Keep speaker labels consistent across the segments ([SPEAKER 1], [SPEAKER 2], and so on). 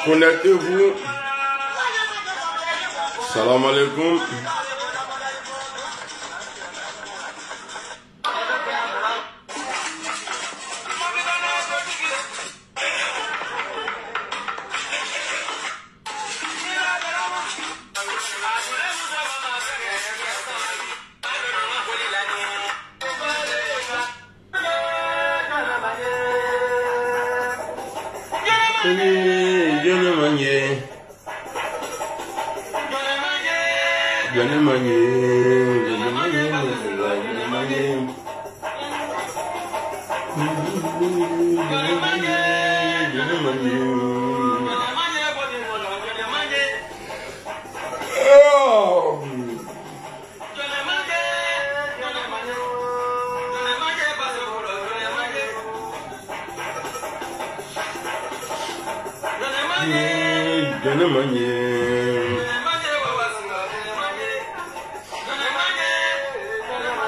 [SPEAKER 1] Connectez-vous. Salam alaikum.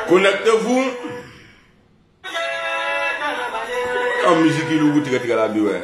[SPEAKER 1] Connectez-vous. En musique, il vous tire la bière.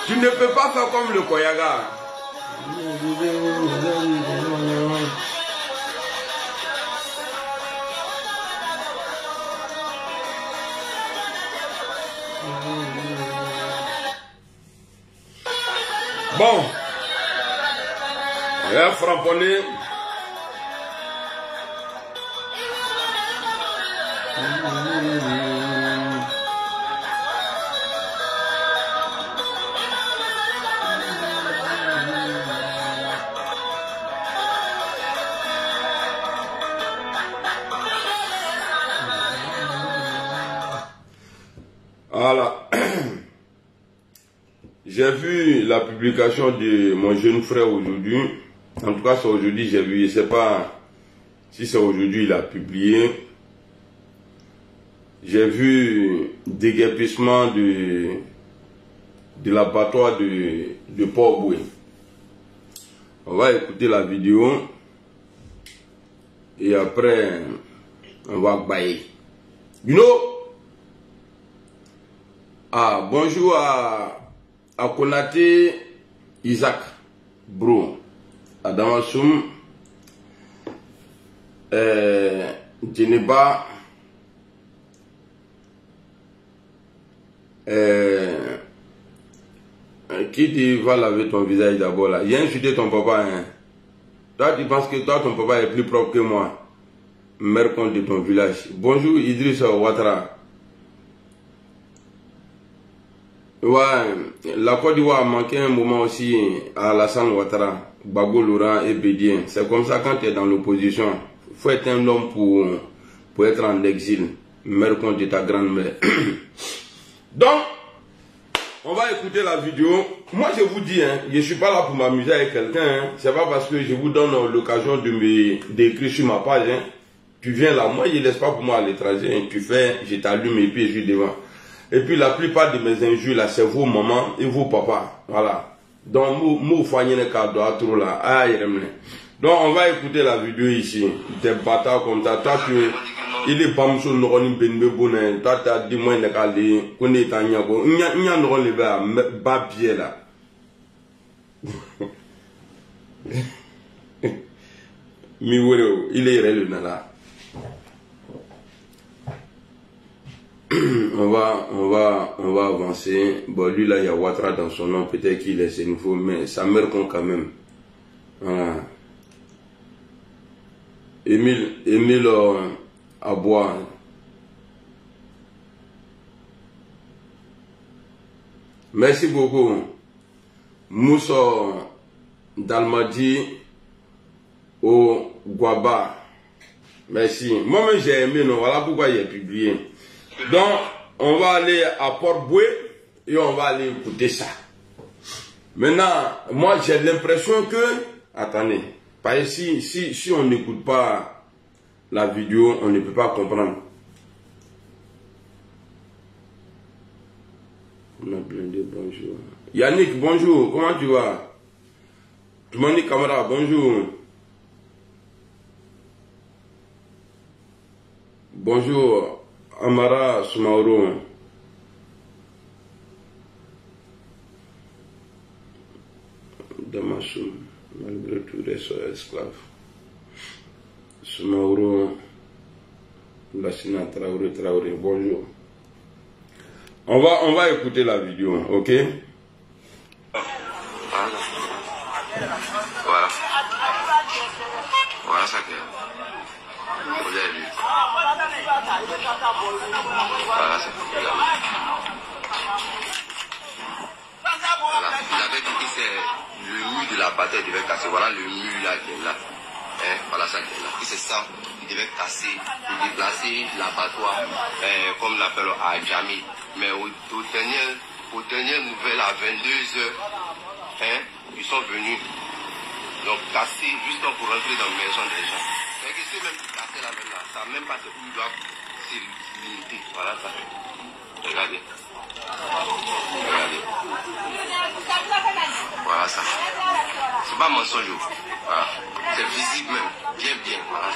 [SPEAKER 1] Tu ne peux pas faire comme le Koyaga. Bon, un framponné. Voilà. J'ai vu la publication de mon jeune frère aujourd'hui. En tout cas, c'est aujourd'hui, j'ai vu. Je ne sais pas si c'est aujourd'hui il a publié. J'ai vu déguerpissement de l'abattoir de Port-Boué. On va écouter la vidéo. Et après, on va bailler. You know? Ah, bonjour à Konaté Isaac, bro. Adamasum, Djeneba, qui dit va laver ton visage d'abord là? J'ai insulté ton papa, hein. Toi, tu penses que toi, ton papa est plus propre que moi. Mère compte de ton village. Bonjour Idriss Ouattara. Ouais, la Côte d'Ivoire a manqué un moment aussi à Alassane Ouattara, Gbagbo, Laurent et Bédien. C'est comme ça quand tu es dans l'opposition. Il faut être un homme pour être en exil. Mère compte de ta grand-mère. Donc, on va écouter la vidéo. Moi, je vous dis, hein, je ne suis pas là pour m'amuser avec quelqu'un. Hein. Ce n'est pas parce que je vous donne l'occasion d'écrire sur ma page. Hein. Tu viens là, moi, je ne laisse pas pour moi à l'étranger. Hein. Tu fais, je t'allume et puis je suis devant. Et puis, la plupart de mes injures, là, c'est vos mamans et vos papas. Voilà. Donc, moi, trop là. Donc, on va écouter la vidéo ici. Des bâtards comme ça. Toi, il est pas monsieur Noroni Benbebone. Toi, tu as dit, moi, il est allé. Il y a Noroni bas pied là. Il est réel là. On va avancer. Bon, lui là, il y a Ouattara dans son nom. Peut-être qu'il est nouveau, mais sa mère compte quand même. Voilà. Émile Abois. Merci beaucoup. Moussa Dalmadi au Guaba. Merci. Moi-même j'ai aimé, non? Voilà pourquoi il est publié. Donc, on va aller à Port-Boué et on va aller écouter ça. Maintenant, moi j'ai l'impression que... Attendez. Parce que si on n'écoute pas la vidéo, on ne peut pas comprendre. On a blindé, bonjour. Yannick, bonjour. Comment tu vas? Tumani Kamara, bonjour. Bonjour, Amara Soumaoro. Damassoum, malgré tout, reste esclave. Soumaoro, Lassina Traoré, bonjour. On va écouter la vidéo, ok?
[SPEAKER 2] Voilà. Voilà ça que vous avez vu. Voilà ça. Voilà. Il avait dit que c'est le mur de la bataille qui devait casser. Voilà le mur là qui est là. Hein? Voilà ça qui est là. Et c'est ça. Il devait casser, il déplacer l'abattoir, comme l'appelle à Djamil. Mais aux dernières nouvelles, à 22h, hein, ils sont venus. Donc casser juste pour rentrer dans la maison des gens. C'est que c'est même casser la même là, ça même pas où ils doivent se limiter. Voilà ça. Regardez. Regardez. Voilà ça. C'est pas mensonge. Voilà. C'est visible même. Bien. Voilà.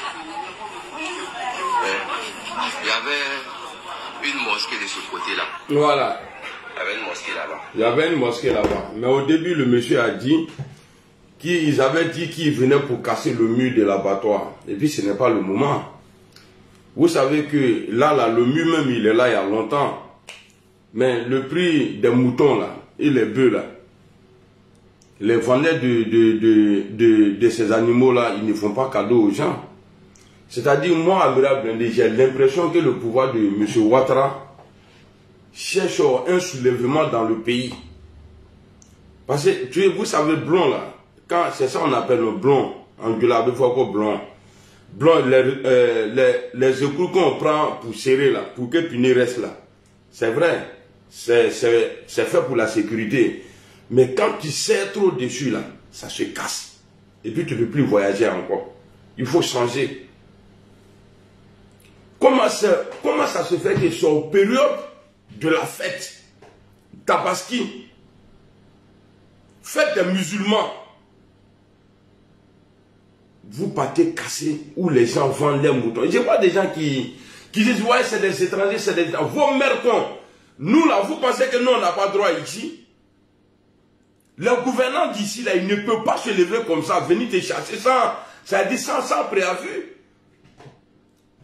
[SPEAKER 2] Il y avait une mosquée de ce côté-là.
[SPEAKER 1] Voilà.
[SPEAKER 2] Il y avait une mosquée là-bas.
[SPEAKER 1] Il y avait une mosquée là-bas. Mais au début, le monsieur a dit qu'ils avaient dit qu'ils venaient pour casser le mur de l'abattoir. Et puis ce n'est pas le moment. Vous savez que là, le mur même, il est là il y a longtemps. Mais le prix des moutons là, et les bœufs là, les vendeurs de ces animaux là, ils ne font pas cadeau aux gens. C'est-à-dire, moi, Amiral Blindé, j'ai l'impression que le pouvoir de M. Ouattara cherche un soulèvement dans le pays. Parce que, vous savez, blond là, c'est ça on appelle le blond, angular, deux fois quoi blond. Blond, les écrous qu'on prend pour serrer là, pour que Puni reste là. C'est vrai, c'est fait pour la sécurité. Mais quand tu serres trop dessus là, ça se casse. Et puis tu ne peux plus voyager encore. Il faut changer. Comment ça se fait qu'ils sont en période de la fête Tabaski, fête des musulmans. vous partez casser où les gens vendent leurs moutons. Je vois des gens qui disent, ouais, c'est des étrangers, c'est des... Vos mercons. Nous, là, vous pensez que nous, on n'a pas droit ici? Le gouvernant d'ici, là, il ne peut pas se lever comme ça, venir te chasser sans préavis.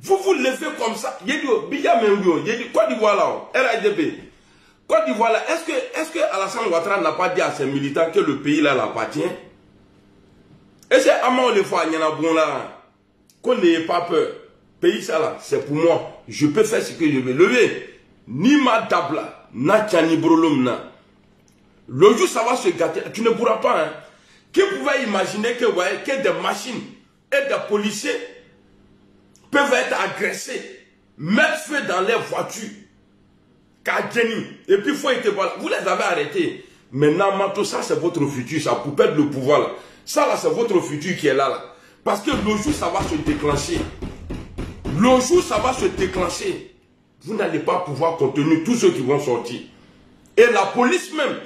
[SPEAKER 1] Vous vous levez comme ça. Il dit, Côte d'Ivoire, là, RADP. Côte d'Ivoire, là, est-ce que Alassane Ouattara n'a pas dit à ses militants que le pays, là, l'appartient? Et c'est Amon le fois, il y en a bon, là, qu'on n'ait pas peur. Pays, ça, là, c'est pour moi. Je peux faire ce que je veux. Lever. Ni ma table, na tchani brolom, na. Le jour ça va se gâter, tu ne pourras pas. Hein. Qui pouvait imaginer que, ouais, que des machines et des policiers peuvent être agressés, mettre feu dans les voitures, et puis il faut être voilà. Vous les avez arrêtés. Maintenant, tout ça c'est votre futur, ça pour perdre le pouvoir là. Ça là c'est votre futur qui est là, là. Parce que le jour ça va se déclencher. Le jour ça va se déclencher. Vous n'allez pas pouvoir contenir tous ceux qui vont sortir. Et la police même.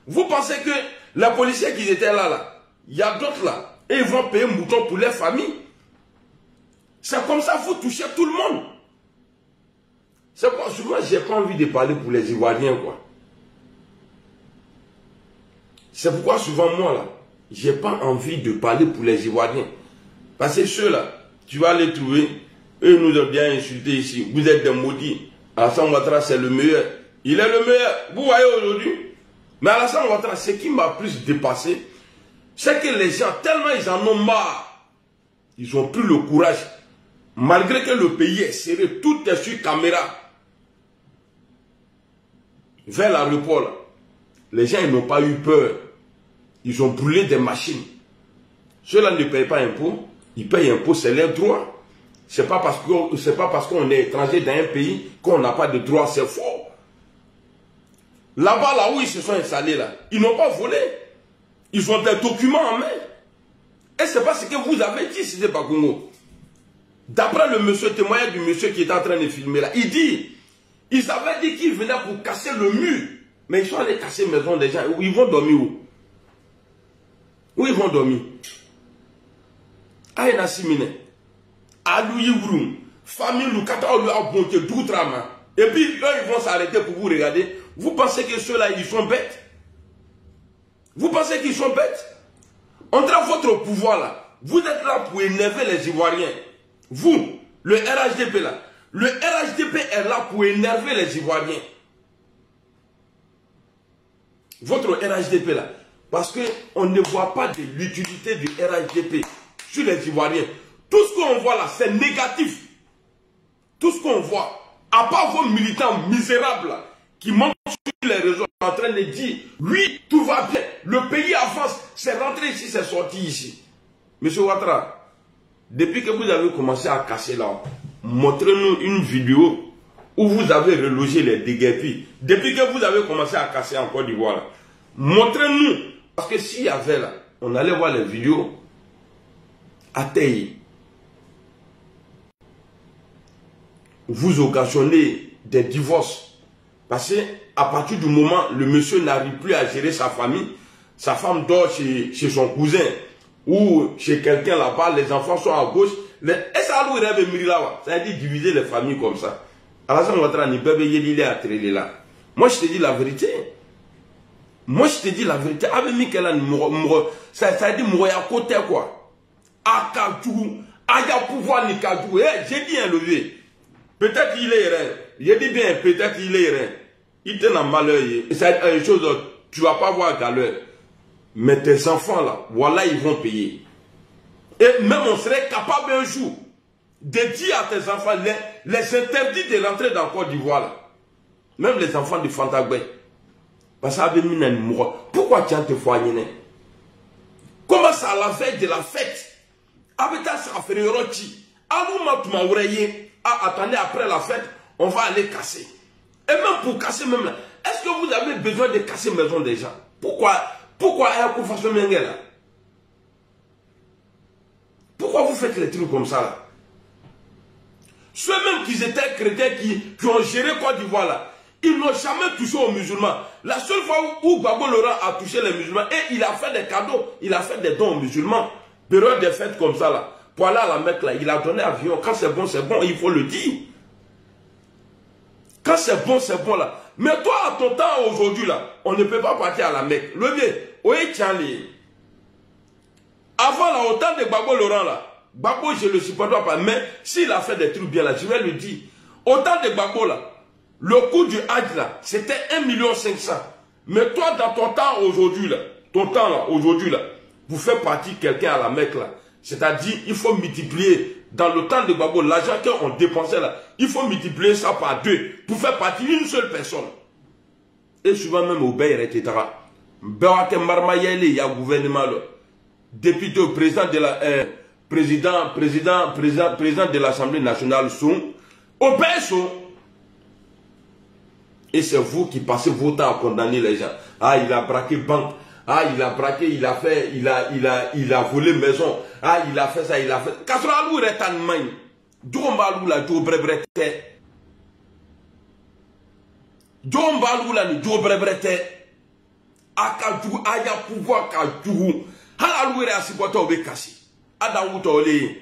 [SPEAKER 1] Vous pensez que les policiers qui étaient là, il y a d'autres là, et ils vont payer mouton pour les familles. C'est comme ça, vous touchez tout le monde. C'est pourquoi souvent, je n'ai pas envie de parler pour les Ivoiriens, quoi. C'est pourquoi souvent, moi, là, je n'ai pas envie de parler pour les Ivoiriens. Parce que ceux-là, tu vas les trouver, eux nous ont bien insultés ici. Vous êtes des maudits. Alassane Ouattara, c'est le meilleur. Il est le meilleur. Vous voyez aujourd'hui. Mais Alassane Ouattara, ce qui m'a plus dépassé, c'est que les gens, tellement ils en ont marre, ils n'ont plus le courage. Malgré que le pays est serré, tout est sur caméra. Vers l'aéroport, les gens n'ont pas eu peur. Ils ont brûlé des machines. Ceux-là ne payent pas impôt. Ils payent impôt, c'est leur droit. Ce n'est pas parce qu'on est étranger dans un pays qu'on n'a pas de droit, c'est faux. Là-bas, là où ils se sont installés, là, ils n'ont pas volé. Ils ont des documents en main. Et c'est pas ce que vous avez dit, c'était pas Congo. D'après le monsieur, témoignage du monsieur qui est en train de filmer là, il dit, ils avaient dit qu'ils venaient pour casser le mur. Mais ils sont allés casser la maison des gens. Ils vont dormir où? Où ils vont dormir? Aïna Simine, Alou Yivroum, famille Lukata, on lui a bonté d'outrama. Et puis, eux, ils vont s'arrêter pour vous regarder. Vous pensez que ceux-là, ils sont bêtes? Vous pensez qu'ils sont bêtes? Entre votre pouvoir là, vous êtes là pour énerver les Ivoiriens. Vous, le RHDP là, le RHDP est là pour énerver les Ivoiriens. Votre RHDP là, parce qu'on ne voit pas de l'utilité du RHDP sur les Ivoiriens. Tout ce qu'on voit là, c'est négatif. Tout ce qu'on voit, à part vos militants misérables là, qui montent sur les réseaux en train de dire, oui, tout va bien, le pays avance, c'est rentré ici, c'est sorti ici. Monsieur Ouattara, depuis que vous avez commencé à casser là, montrez-nous une vidéo où vous avez relogé les déguerpis. Depuis que vous avez commencé à casser en Côte d'Ivoire, montrez-nous. Parce que s'il y avait là, on allait voir les vidéos à Taï. Vous occasionnez des divorces. Parce qu'à partir du moment où le monsieur n'arrive plus à gérer sa famille, sa femme dort chez son cousin ou chez quelqu'un là-bas, les enfants sont à gauche. Et ça veut dire diviser les familles comme ça. Alassane Ouattara ne peut pas y aller là. Moi je te dis la vérité. Moi je te dis la vérité. Ça veut dire mourir à côté quoi. À Kadjou, à pouvoir ni Kadjou. J'ai bien levé. Peut-être il est rien. Je dis bien, peut-être il est rien. Il te n'a malheur. C'est une chose, tu ne vas pas voir galère. Mais tes enfants là, voilà, ils vont payer. Et même on serait capable un jour de dire à tes enfants, les interdits de rentrer dans Côte d'Ivoire là. Même les enfants de Fantagbe. Parce que pourquoi tu as te foigné? Comment ça à la veille de la fête? Abeta ça fait roti. Aluma tu m'as oreillé. Ah, attendez, après la fête, on va aller casser. Et même pour casser même là, est-ce que vous avez besoin de casser la maison des gens? Pourquoi un coup façon là? Pourquoi vous faites les trucs comme ça là? Ceux-mêmes qui étaient chrétiens qui ont géré Côte d'Ivoire là, ils n'ont jamais touché aux musulmans. La seule fois où Gbagbo Laurent a touché les musulmans, et il a fait des cadeaux, il a fait des dons aux musulmans, période des fêtes comme ça là. pour aller à la Mecque là, il a donné avion. Quand c'est bon, il faut le dire. Quand c'est bon là. Mais toi, à ton temps, aujourd'hui là, on ne peut pas partir à la Mecque. Le bien, oui, tiens les. Avant là, au temps de Gbagbo Laurent là, Gbagbo je le supporte pas, mais s'il a fait des trucs bien là, je vais le dire. Au temps de Gbagbo là, le coût du Hajj là, c'était 1,5 million. Mais toi, dans ton temps aujourd'hui là, vous faites partie quelqu'un à la Mecque là. C'est-à-dire, il faut multiplier, dans le temps de Gbagbo, l'argent qu'on dépensait là, il faut multiplier ça par 2 pour faire partie d'une seule personne. Et souvent même au Bayer, etc. Il y a gouvernement là. Député au président de la président de l'Assemblée nationale sont au Bayer. Et c'est vous qui passez vos temps à condamner les gens. Ah, il a braqué banque. Ah, il a braqué, il a volé maison. Ah, il a fait ça, il a fait. Kasralou retan main. Dombalou la do brebrete. Dombalou la ni do brebrete. Akadou aya pouvoir kadou. Halalou re asibota obe kasi. Adam utole.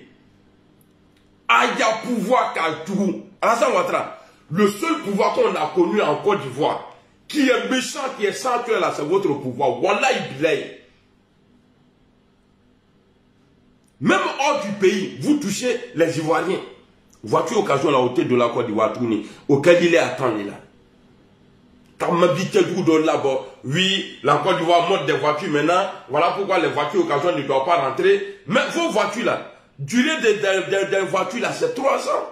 [SPEAKER 1] Aya pouvoir kadou. Alassane Ouattara, le seul pouvoir qu'on a connu en Côte d'Ivoire, qui est méchant, qui est sensuel, là, c'est votre pouvoir. Wallah, il blaye. Même hors du pays, vous touchez les Ivoiriens. Voiture occasion la hauteur de la Côte d'Ivoire, auquel il est attendu là. Quand m'habite là-bas, oui, la Côte d'Ivoire monte des voitures maintenant. Voilà pourquoi les voitures occasion ne doivent pas rentrer. Mais vos voitures là, durée des voitures là, c'est 3 ans.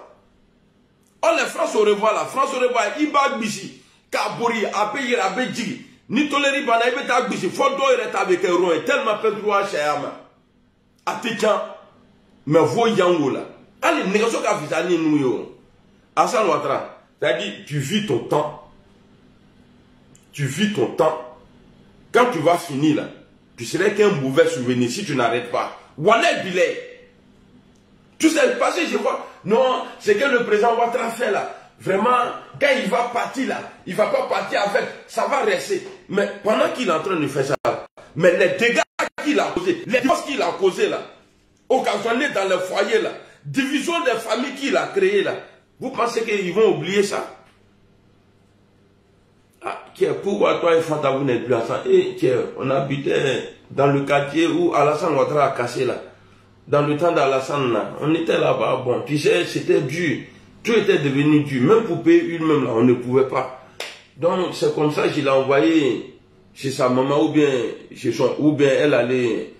[SPEAKER 1] Oh, les France au revoir là, France au revoir, il va ici. Kabori, Abeyir, Abedji, ni toléri bana, il va ici. Fodo est avec un roi, tellement peu droit chez Ama. Atikan, mais vous yango là. Allez, négocier qu'à visani nous yo. Alassane Ouattara, c'est-à-dire, tu vis ton temps. Tu vis ton temps. Quand tu vas finir là, tu serais qu'un mauvais souvenir si tu n'arrêtes pas. Wallah bilay. Tu sais, parce que je vois, non, c'est que le président Ouattara fait là. Vraiment, quand il va partir là, il ne va pas partir avec, ça va rester. Mais pendant qu'il est en train de faire ça, mais les dégâts qu'il a causés, les choses qu'il a causées là, occasionnés dans le foyer là, division des familles qu'il a créées là, vous pensez qu'ils vont oublier ça? Ah, pourquoi toi et Fanta vous n'êtes plus ensemble? Et on habitait dans le quartier où Alassane Ouattara a cassé là. Dans le temps d'Alassane, on était là-bas, bon, tu sais, c'était dur. Tout était devenu dur. Même pour payer une-même, là, on ne pouvait pas. Donc, c'est comme ça qu'il a envoyé chez sa maman ou bien elle allait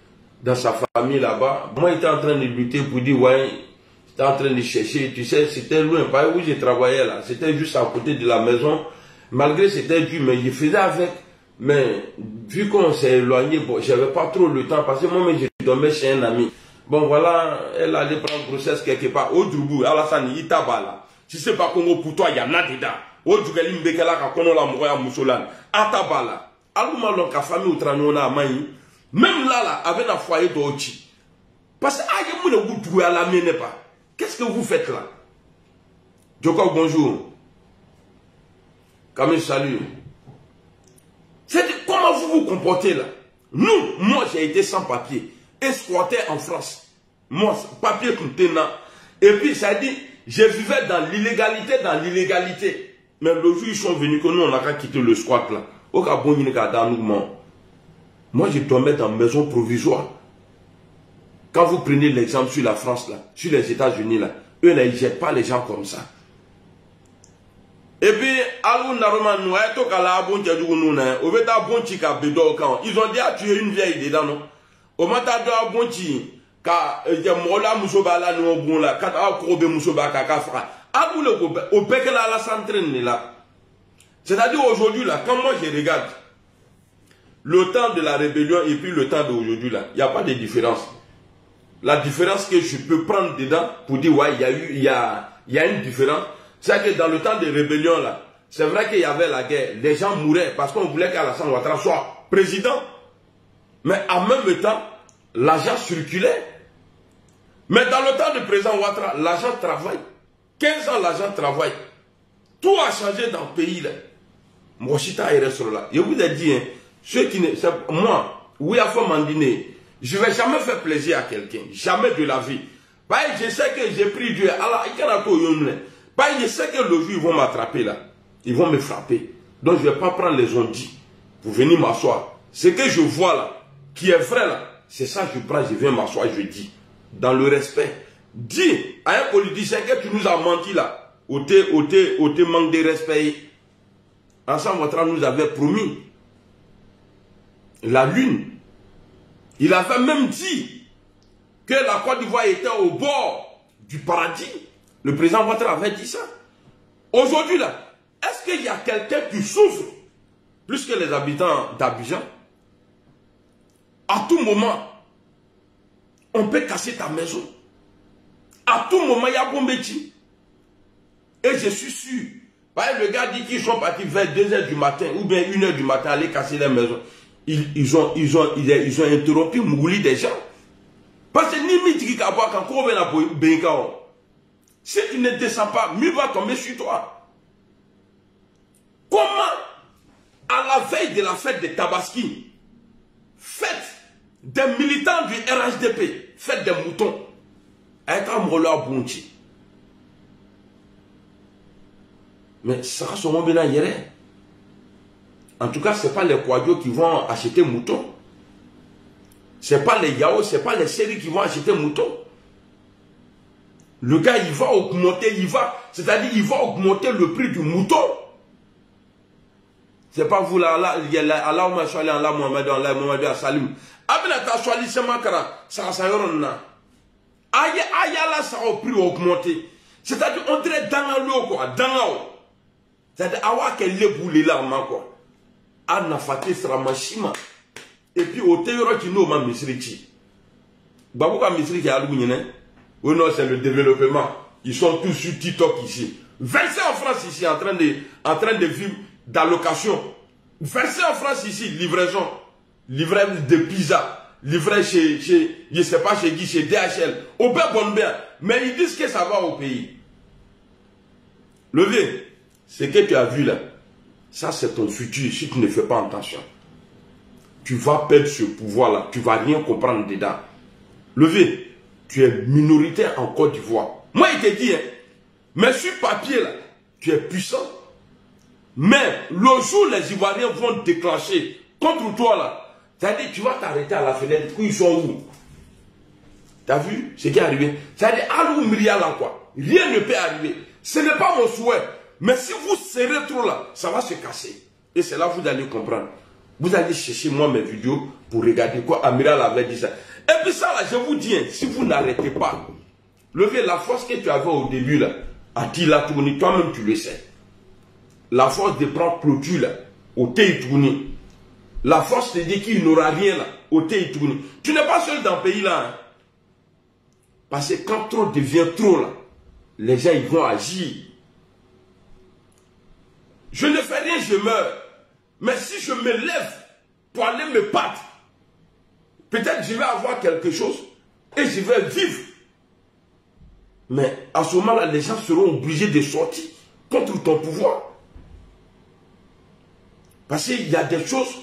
[SPEAKER 1] dans sa famille là-bas. Moi, j'étais en train de lutter pour dire, ouais, j'étais en train de chercher. Tu sais, c'était loin, pas où j'ai travaillé là. C'était juste à côté de la maison. Malgré c'était dur, mais je faisais avec. Mais, vu qu'on s'est éloigné, bon, j'avais pas trop le temps parce que moi-même, je dormais chez un ami. Bon voilà, elle allait prendre grossesse quelque part. Au Droubou, Alassane, Itabala. Si c'est pas Congo pour toi, il y en a dedans. Au Djougeli Mbekela, Kakono la Mouya Moussolan. Atabala. Alouma lonka famille ou tranona maï. Même là, avec un foyer d'Ochi. Parce que, ah, il y a un goût à la mienne pas. Qu'est-ce que vous faites là? Djoko, bonjour. Kamil, salut. C'est comment vous vous comportez là? Nous, moi, j'ai été sans papier. Squatté en France. Moi, papier contenant. Et puis, ça dit, je vivais dans l'illégalité, Mais le jour ils sont venus, que nous, on a qu'à quitter le squat là. Au cas où, moi, je dormais dans une maison provisoire. Quand vous prenez l'exemple sur la France là, sur les États-Unis là, eux, là, ils ne jettent pas les gens comme ça. Et puis, ils ont dit, ah, tu es une vieille dedans, non? Au matado a bonti ka mola musobala no bon la kat a kobe musoba ka fra a le go au bec la s'entraîne là. C'est-à-dire aujourd'hui là, quand moi je regarde le temps de la rébellion et puis le temps d'aujourd'hui là, il n'y a pas de différence. La différence que je peux prendre dedans pour dire ouais, il y a une différence, c'est que dans le temps de rébellion là, c'est vrai qu'il y avait la guerre, les gens mouraient parce qu'on voulait qu'Alassane Ouattara soit président. Mais en même temps, l'argent circulait. Mais dans le temps du président Ouattara, l'argent travaille. 15 ans, l'argent travaille. Tout a changé dans le pays. Moi, je vous ai dit, hein, ceux qui ne... Moi, oui, à Mandine, je ne vais jamais faire plaisir à quelqu'un. Jamais de la vie. Je sais que j'ai pris Dieu. Je sais que le jour ils vont m'attraper là. Ils vont me frapper. Donc je ne vais pas prendre les ondits pour venir m'asseoir. Ce que je vois là, qui est vrai là, c'est ça que je prends, je viens m'asseoir et je dis. Dans le respect. Dis à un politicien que tu nous as menti là. Au te manque de respect. Ensemble, votre nous avait promis la lune. Il avait même dit que la Côte d'Ivoire était au bord du paradis. Le président Ouattara avait dit ça. Aujourd'hui là, est-ce qu'il y a quelqu'un qui souffre plus que les habitants d'Abidjan? À tout moment, on peut casser ta maison. À tout moment, il y a Bombeti. Et je suis sûr, le gars dit qu'ils sont partis vers 2 h du matin ou bien 1 h du matin aller casser la maison. Ils ont interrompu Mougouli des gens. Parce que ni Mitri Kabwa quand on vient à Benkao. Si tu ne descends pas, mieux va tomber sur toi. Comment, à la veille de la fête de Tabaski, fête des militants du RHDP, fête des moutons, avec un moleur bounty. Mais ça va sûrement bien hier. En tout cas, ce n'est pas les Kouadio qui vont acheter moutons. Ce n'est pas les Yao, ce n'est pas les séries qui vont acheter moutons. Le gars, il va augmenter, c'est-à-dire il va augmenter le prix du mouton. C'est pas vous là, Allahumma salli ala Muhammad, ala Muhammad, salim. Abinata swali semakara, ça yoronna. Ayala, ça a prix augmenté. C'est-à-dire, on dirait dans l'eau, quoi, dans l'eau. C'est-à-dire, awa qu'elle les boule là, quoi. Anna Fatih sera machima. Et puis, au théorie, tu n'as pas misriti. Babouka misri qui a l'ouïne, oui, non, c'est le développement. Ils sont tous sur TikTok ici. Versez en France ici, en train de vivre d'allocation. Versez en France ici, livraison. Livraison de pizza. Livré chez, je ne sais pas chez qui, chez DHL. Au bien. Mais ils disent que ça va au pays. Levé, ce que tu as vu là, ça c'est ton futur si tu ne fais pas attention. Tu vas perdre ce pouvoir-là, tu ne vas rien comprendre dedans. Levé, tu es minoritaire en Côte d'Ivoire. Moi, il te dit, hein, mais sur papier, là, tu es puissant. Mais le jour où les Ivoiriens vont déclencher contre toi, là, c'est-à-dire tu vas t'arrêter à la fenêtre, ils sont où? Tu as vu ce qui est arrivé? C'est-à-dire, à l'oumria là, quoi. Rien ne peut arriver. Ce n'est pas mon souhait. Mais si vous serrez trop là, ça va se casser. Et c'est là que vous allez comprendre. Vous allez chercher moi mes vidéos pour regarder quoi Amiral avait dit ça. Et puis ça là, je vous dis, hein, si vous n'arrêtez pas, levez la force que tu avais au début là, à Tila Tourni, toi-même tu le sais. La force de prendre clôture là, au Tei Tourni. La force de dire qu'il n'aura rien là, au Tei Tourni. Tu n'es pas seul dans le pays là. Hein. Parce que quand trop devient trop là, les gens ils vont agir. Je ne fais rien, je meurs. Mais si je me lève pour aller me battre, peut-être je vais avoir quelque chose et je vais vivre. Mais à ce moment-là, les gens seront obligés de sortir contre ton pouvoir. Parce qu'il y a des choses,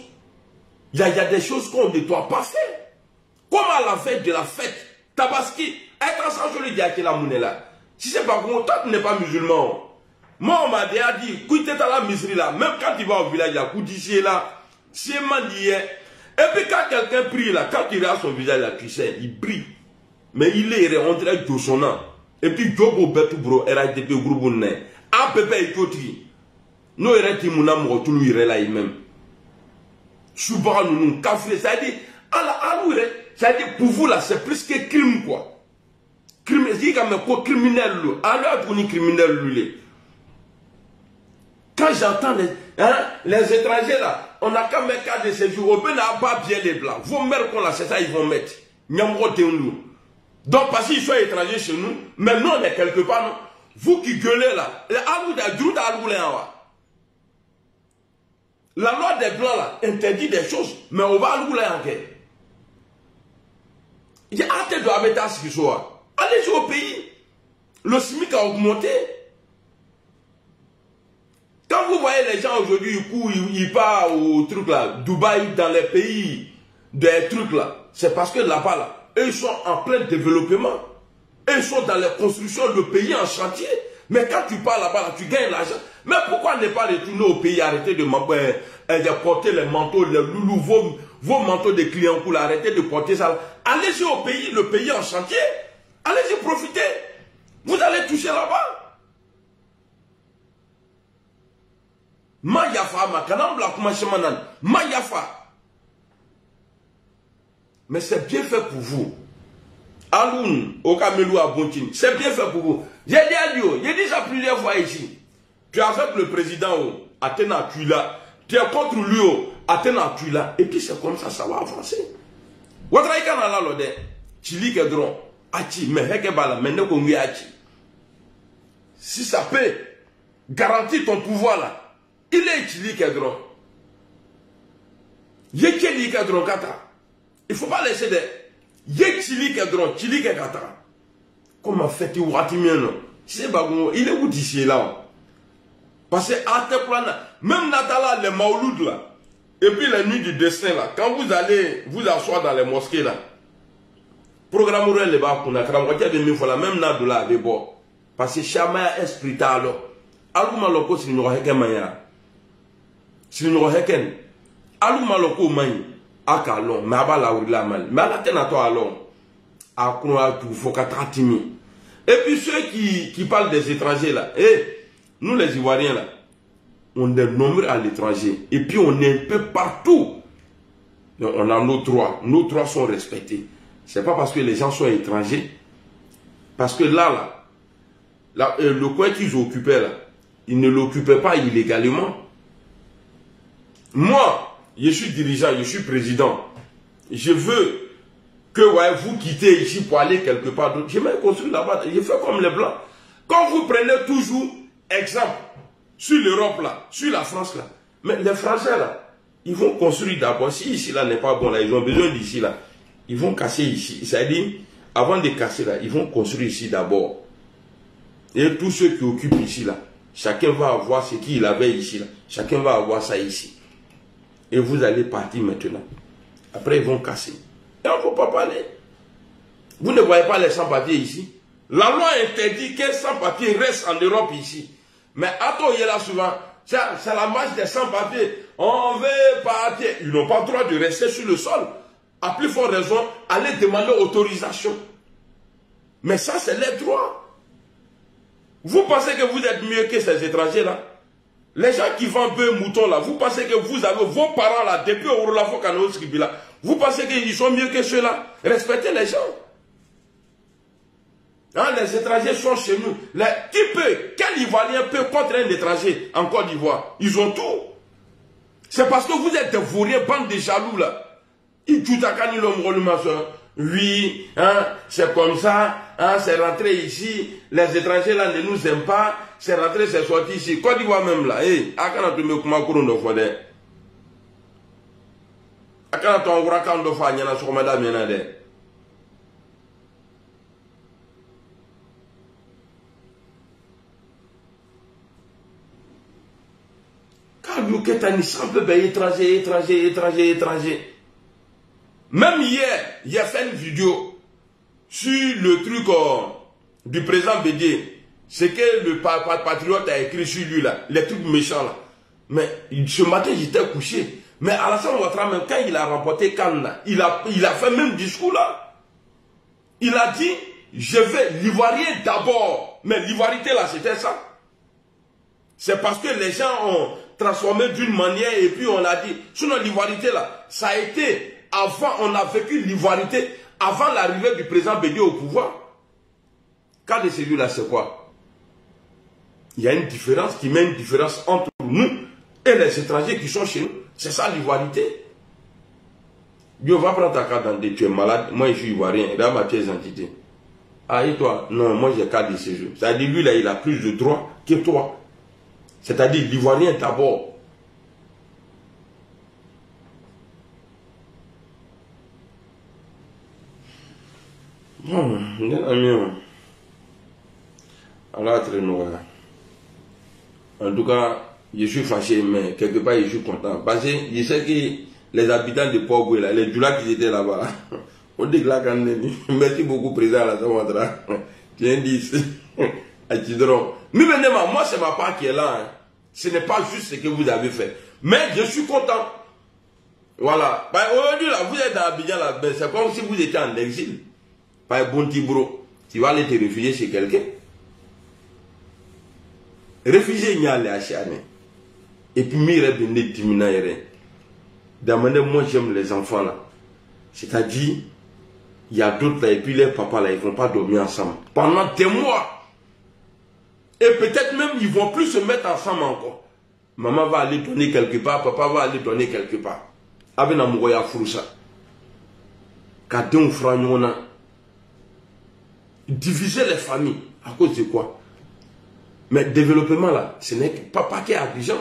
[SPEAKER 1] il y a des choses qu'on ne doit pas faire. Comme à la veille de la fête, Tabaski, être sans je le dis à qui la monnaie là. Si c'est pas comme toi, tu n'es pas musulman. Moi, on m'a déjà dit, écoute, tu es à la miserie là, même quand tu vas au village, il y a Koudissé là, c'est mandié. Et puis quand quelqu'un prie là, quand tu regardes son visage là, tu sais, il brille. Mais il est, on dirait que son nom. Et puis, Djobo Betou Bro, RHDP groupe Nne, APP et Kotri. Nous, RHDP Mouna Mourotou, lui, il est là, il même. Souvent, nous, Kafré, ça dit, ça dit, pour vous là, c'est plus que crime, quoi. Crime, c'est comme quoi, criminel, alors, pour nous, criminel, lui. Quand j'entends les étrangers là, on n'a qu'à mettre cas de séjour, on peut n'a pas bien les blancs. Vos mères qu'on a, c'est ça, ils vont mettre. Donc, parce qu'ils sont étrangers chez nous, mais nous, on est quelque part, non? Vous qui gueulez là, la loi des blancs là, interdit des choses, mais on va allouer en guerre. Il y a hâte de habiter ce qui soit. Allez au pays. Le SMIC a augmenté. Quand vous voyez les gens aujourd'hui, ils partent au truc là, Dubaï, dans les pays des trucs là, c'est parce que là-bas, là, eux, ils sont en plein développement. Et ils sont dans les constructions, le pays en chantier. Mais quand tu pars là-bas, là, tu gagnes l'argent. Mais pourquoi ne pas retourner au pays, arrêter de porter les manteaux, les loulous, vos manteaux de clients, arrêtez de porter ça. Allez-y au pays, le pays en chantier. Allez-y profiter. Vous allez toucher là-bas. Mayafa, makanambla, kumashemanan. Mayafa. Mais c'est bien fait pour vous. Aloun, Okamelou Abontin, c'est bien fait pour vous. J'ai dit ça plusieurs fois ici. Tu es avec le président, Athéna, tu es là. Tu es contre lui, Athéna, tu es là. Et puis c'est comme ça va avancer. Watraïka n'a l'ode, Chili Kedron, Achi, mais Hekebala, mais ne kongi Achi. Si ça peut garantir ton pouvoir là, il est Chili Kedron. Yekeli Kedron Kata. Il ne faut pas laisser des. Yekili Kedron, Chili Kata. Comment fait-il Ouatimiano? Il est où d'ici là? Parce que à tes plans, même Natala, les Maouloud là, et puis la nuit du destin là, quand vous allez vous asseoir dans les mosquées là, programmerez les bas pour la cramoitié de 1000 fois, même Nadoula de bord. Parce que Chama esprit alors. Alou maloko si nous reheken maya. Si nous reheken. Alou maloko maya. Akalon, mais à la ourla mal. Mais à la tête à toi alors. À quoi tu faut qu'à tratimi. Et puis ceux qui parlent des étrangers là, nous les Ivoiriens là, on est nombreux à l'étranger. Et puis on est un peu partout. On a nos droits. Nos droits sont respectés. C'est pas parce que les gens sont étrangers. Parce que là, le coin qu'ils occupaient là, ils ne l'occupaient pas illégalement. Moi, je suis dirigeant, je suis président. Je veux que vous quittez ici pour aller quelque part d'autre. Je vais construire là-bas. Je fais comme les Blancs. Quand vous prenez toujours exemple sur l'Europe là, sur la France là, mais les Français là, ils vont construire d'abord. Si ici là n'est pas bon là, ils ont besoin d'ici là. Ils vont casser ici. C'est-à-dire, avant de casser là, ils vont construire ici d'abord. Et tous ceux qui occupent ici là, chacun va avoir ce qu'il avait ici là. Chacun va avoir ça ici. Et vous allez partir maintenant. Après, ils vont casser. Et on ne peut pas parler. Vous ne voyez pas les sans-papiers ici. La loi interdit qu'un sans-papier reste en Europe ici. Mais attends, il est là souvent. C'est la marche des sans-papiers. On veut partir. Ils n'ont pas le droit de rester sur le sol. À plus forte raison, aller demander autorisation. Mais ça, c'est les droits. Vous pensez que vous êtes mieux que ces étrangers-là? Les gens qui vendent peu moutons là, vous pensez que vous avez vos parents là, depuis Orolafo Kano Skribila, vous pensez qu'ils sont mieux que ceux-là? Respectez les gens. Hein, les étrangers sont chez nous. Quel Ivoirien peut contre un étranger en Côte d'Ivoire? Ils ont tout. C'est parce que vous êtes des vauriens, bande de jaloux là. Oui, hein, c'est comme ça, hein, c'est rentré ici, les étrangers là ne nous aiment pas, c'est rentré, c'est sorti ici. Côte d'Ivoire même là, akana tu me kuma kurundo fode. Akana tu ngura kando fa nyana sokomada mena de. Quand nous ketani simple ben étranger. Même hier, il a fait une vidéo sur le truc du président Bédié. C'est que le patriote a écrit sur lui là, les trucs méchants là. Mais ce matin, j'étais couché. Mais Alassane Ouattara, même quand il a remporté Cannes là, il a fait même discours là. Il a dit, je vais l'ivoirien d'abord. Mais l'ivoirité là, c'était ça. C'est parce que les gens ont transformé d'une manière et puis on a dit, sinon l'ivoirité là, ça a été... Avant, on a vécu l'ivoirité avant l'arrivée du président Bédié au pouvoir. Cas de celui-là, c'est quoi? Il y a une différence qui met une différence entre nous et les étrangers qui sont chez nous. C'est ça l'ivoirité. Dieu va prendre ta carte d'identité, tu es malade, moi je suis ivoirien, là ma pièce d'identité. Ah et toi? Non, moi j'ai carte de séjour. C'est-à-dire lui là, il a plus de droits que toi. C'est-à-dire l'ivoirien d'abord. Alors, très noir. En tout cas, je suis fâché, mais quelque part, je suis content. Parce que je sais que les habitants de Port-Boué, les Djoula qui étaient là-bas, on dit que là, merci beaucoup, président Alassane Ouattara. J'ai dit, mais maintenant, moi, c'est ma part qui est là. Hein. Ce n'est pas juste ce que vous avez fait. Mais je suis content. Voilà. Aujourd'hui, là, vous êtes à Abidjan, là, c'est comme si vous étiez en exil. Par bon petit bro, tu vas aller te réfugier chez quelqu'un. Réfugié, il y a les acharnés. Et puis, mire, ben, timina, moi, j'aime les enfants, là. C'est-à-dire, il y a d'autres, là, et puis les papas, là, ils ne vont pas dormir ensemble. Pendant des mois. Et peut-être même, ils ne vont plus se mettre ensemble encore. Maman va aller donner quelque part, papa va aller donner quelque part. Avec la mouroya froussa. Quand on fera diviser les familles. À cause de quoi? Mais développement là, ce n'est pas qu'à Abidjan.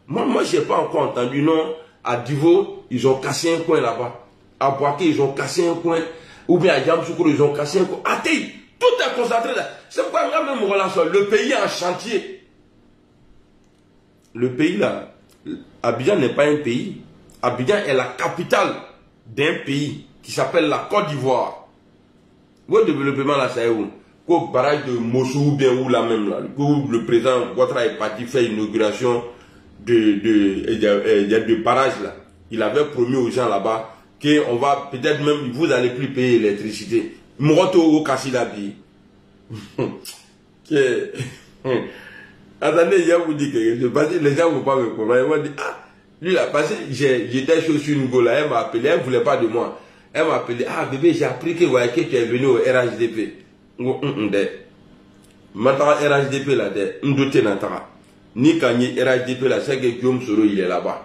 [SPEAKER 1] Moi, je n'ai pas encore entendu, non. À Divo, ils ont cassé un coin là-bas. À Boaké, ils ont cassé un coin. Ou bien à Yamsoukro, ils ont cassé un coin. À Tei, tout est concentré là. C'est pourquoi même relation. Le pays est en chantier. Le pays là, Abidjan n'est pas un pays. Abidjan est la capitale d'un pays qui s'appelle la Côte d'Ivoire. Où le développement là, c'est où? Qu'au barrage de Mossou ou bien où là même là, où le président Ouattara est parti faire l'inauguration de barrages là. Il avait promis aux gens là-bas qu'on va peut-être même, vous n'allez plus payer l'électricité. Moroto au Kassilabi. Attendez, je vous dis que les gens ne vont pas me comprendre. Ils vont dire, ah, lui là, parce que j'étais sur une go là, elle m'a appelé, elle ne voulait pas de moi. Elle m'a appelé, ah bébé, j'ai appris que tu es venu au RHDP. Maintenant, RHDP là, ni quand il RHDP là, c'est que Guillaume Soro il est là-bas.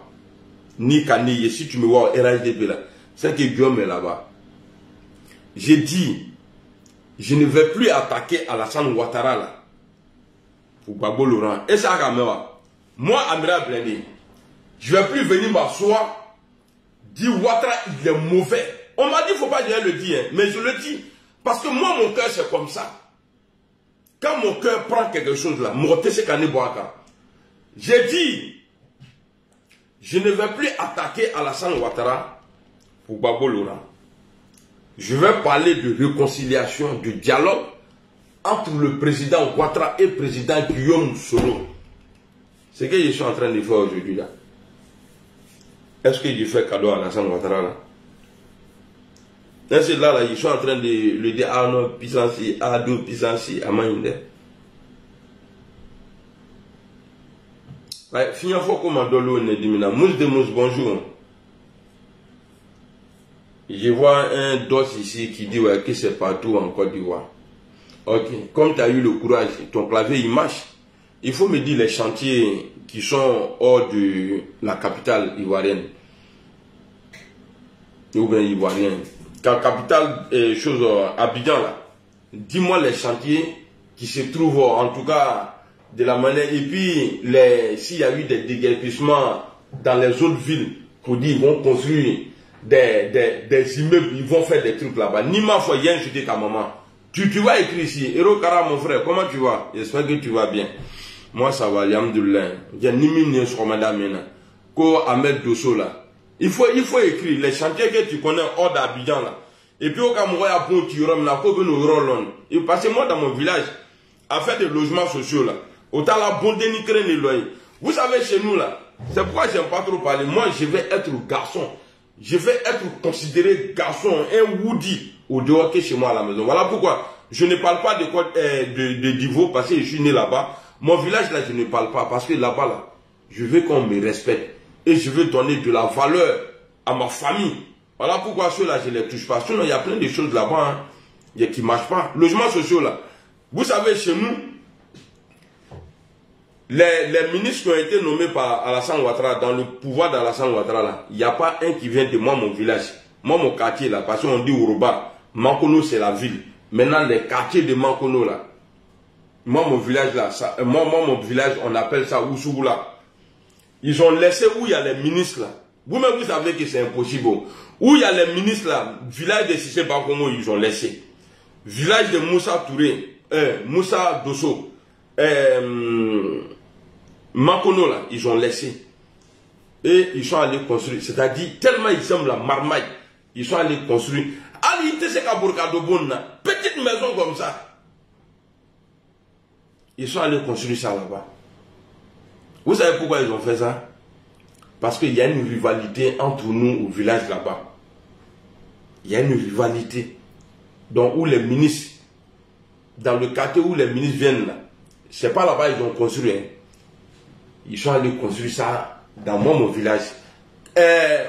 [SPEAKER 1] Ni quand si tu me vois au RHDP là, c'est que Guillaume est là-bas. J'ai dit, je ne vais plus attaquer Alassane Ouattara là. Pour Babo Laurent. Et ça, moi, Amira Blendé, je ne vais plus venir m'asseoir, dire Ouattara, il est mauvais. On m'a dit, il ne faut pas dire le dire, hein, mais je le dis. Parce que moi, mon cœur, c'est comme ça. Quand mon cœur prend quelque chose là, j'ai dit, je ne vais plus attaquer Alassane Ouattara pour Babo Laurent. Je vais parler de réconciliation, de dialogue entre le président Ouattara et le président Guillaume Soro. C'est ce que je suis en train de faire aujourd'hui là. Est-ce que je fais cadeau à Alassane Ouattara là? Est-ce que là, ils sont en train de le dire, ah non, puissance, ah deux, puissance, à Maïnde. Finalement, faut qu'on m'en donne l'eau, mousse de mousse, bonjour. Je vois un dos ici qui dit ouais, que c'est partout en Côte d'Ivoire. Ok, comme tu as eu le courage, ton clavier il marche. Il faut me dire les chantiers qui sont hors de la capitale ivoirienne. Ou bien ivoirienne. Capitale, chose, Abidjan là. Dis-moi les chantiers qui se trouvent en tout cas de la manière. Et puis, s'il y a eu des déguerpissements dans les autres villes, pour dire ils vont construire des immeubles, ils vont faire des trucs là-bas. Ni ma foi, hier, je dis ta maman. Tu vas écrire ici. Hero Kara, mon frère, comment tu vas? J'espère que tu vas bien. Moi, ça va, Yamdoulin. J'ai ni mine sur madame. Ko Ahmed Dosso là. Il faut écrire les chantiers que tu connais hors d'Abidjan là. Et puis au Cameroun, il y a bon Tirom là, faut que nous roulons. Et parce que moi, dans mon village, à faire des logements sociaux là, autant la bonne ni créer les loyers. Vous savez, chez nous là, c'est pourquoi j'aime pas trop parler. Moi, je vais être garçon. Je vais être considéré garçon, un Woody, au dehors que chez moi à la maison. Voilà pourquoi je ne parle pas de Divo parce que je suis né là-bas. Mon village là, je ne parle pas parce que là-bas là, je veux qu'on me respecte. Et je veux donner de la valeur à ma famille. Voilà pourquoi ceux-là, je ne les touche pas. Sinon, il y a plein de choses là-bas hein, qui ne marchent pas. Logements sociaux là. Vous savez, chez nous, les ministres qui ont été nommés par Alassane Ouattara, dans le pouvoir d'Alassane Ouattara là, il n'y a pas un qui vient de moi, mon village. Moi, mon quartier là, parce qu'on dit Ouroba, Mankono c'est la ville. Maintenant, les quartiers de Mankono là, moi, mon village là, mon village, on appelle ça Oussougoula. Ils ont laissé où il y a les ministres là. Vous-même, vous savez que c'est impossible. Où il y a les ministres là, village de Sissé Bakomo, ils ont laissé. Village de Moussa Touré, Moussa Dosso, Mankono là, ils ont laissé. Et ils sont allés construire. C'est-à-dire, tellement ils aiment la marmaille, ils sont allés construire. Ali Tesseka Bourkadobon, petite maison comme ça. Ils sont allés construire ça là-bas. Vous savez pourquoi ils ont fait ça? Parce qu'il y a une rivalité entre nous au village là-bas. Il y a une rivalité. Donc, où les ministres, dans le quartier où les ministres viennent là, c'est pas là-bas ils ont construit. Hein. Ils sont allés construire ça dans mon village.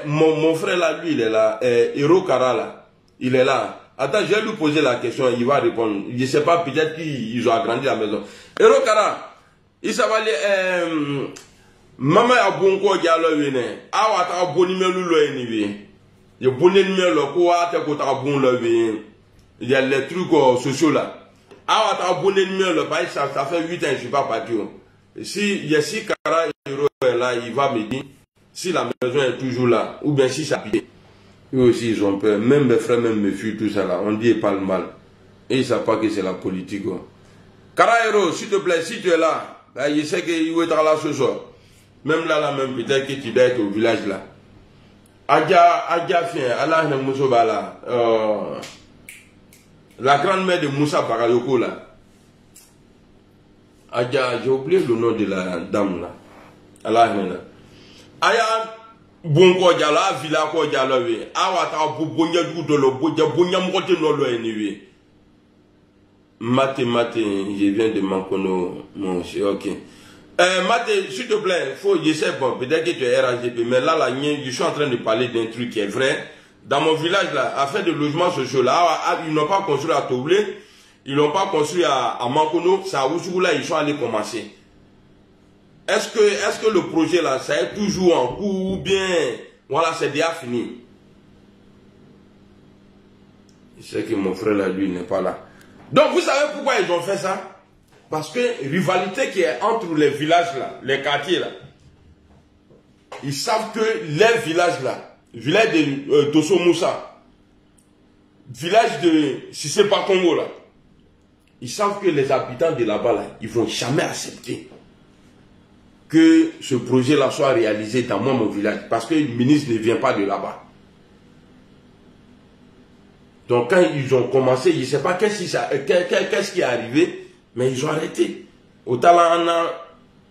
[SPEAKER 1] Mon frère là, lui, il est là. Hero Kara là, il est là. Attends, je vais lui poser la question, il va répondre. Je ne sais pas, peut-être qu'ils ont agrandi la maison. Hero Kara, il s'appelle Maman a bon quoi dialogue vene. Awa ta bon numéro lo eniwe. Je bon numéro quoi ta ko ta bon lo vene. Il y a les trucs sociaux là. Awa ta bon numéro pas ça fait 8 ans je suis pas parti. Si Yessi Kara est là, il va me dire si la maison est toujours là ou bien si ça pied. Eux aussi ils ont peur, même mes frères même me fuient tout ça là. On dit pas le mal. Et ils savent pas que c'est la politique. Kara Hero, s'il te plaît, si tu es là, ben, je sais qu'il va être là ce soir. Même là, même peut-être que tu dois être au village là. Adja Fien, Allah Moussa là. La grand-mère de Moussa Bagayoko là. Adja, j'ai oublié le nom de la dame là. Allah Aya Bonko Diala, Villa Ko Diala, Awata Bobonia Doudolo, Bonia Mote Nolo anyway. Mate, je viens de Mankono, mon cher, ok. Mate, s'il te plaît, je sais, bon, peut-être que tu es RAGP, mais là, je suis en train de parler d'un truc qui est vrai. Dans mon village, là, affaire de logements sociaux, là, ils n'ont pas construit à Toblé, ils n'ont pas construit à Mankono, c'est à Oussou, là, ils sont allés commencer. Est-ce que le projet, là, ça est toujours en cours ou bien, voilà, c'est déjà fini? Je sais que mon frère, là, lui, n'est pas là. Donc, vous savez pourquoi ils ont fait ça? Parce que rivalité qui est entre les villages là, les quartiers là, ils savent que les villages là, village de Tosso Moussa, village de Sissepa Congo là, ils savent que les habitants de là-bas là, ils vont jamais accepter que ce projet là soit réalisé dans mon village, parce que le ministre ne vient pas de là-bas. Donc quand ils ont commencé, je ne sais pas qu'est-ce qui est arrivé. Mais ils ont arrêté. Au talana,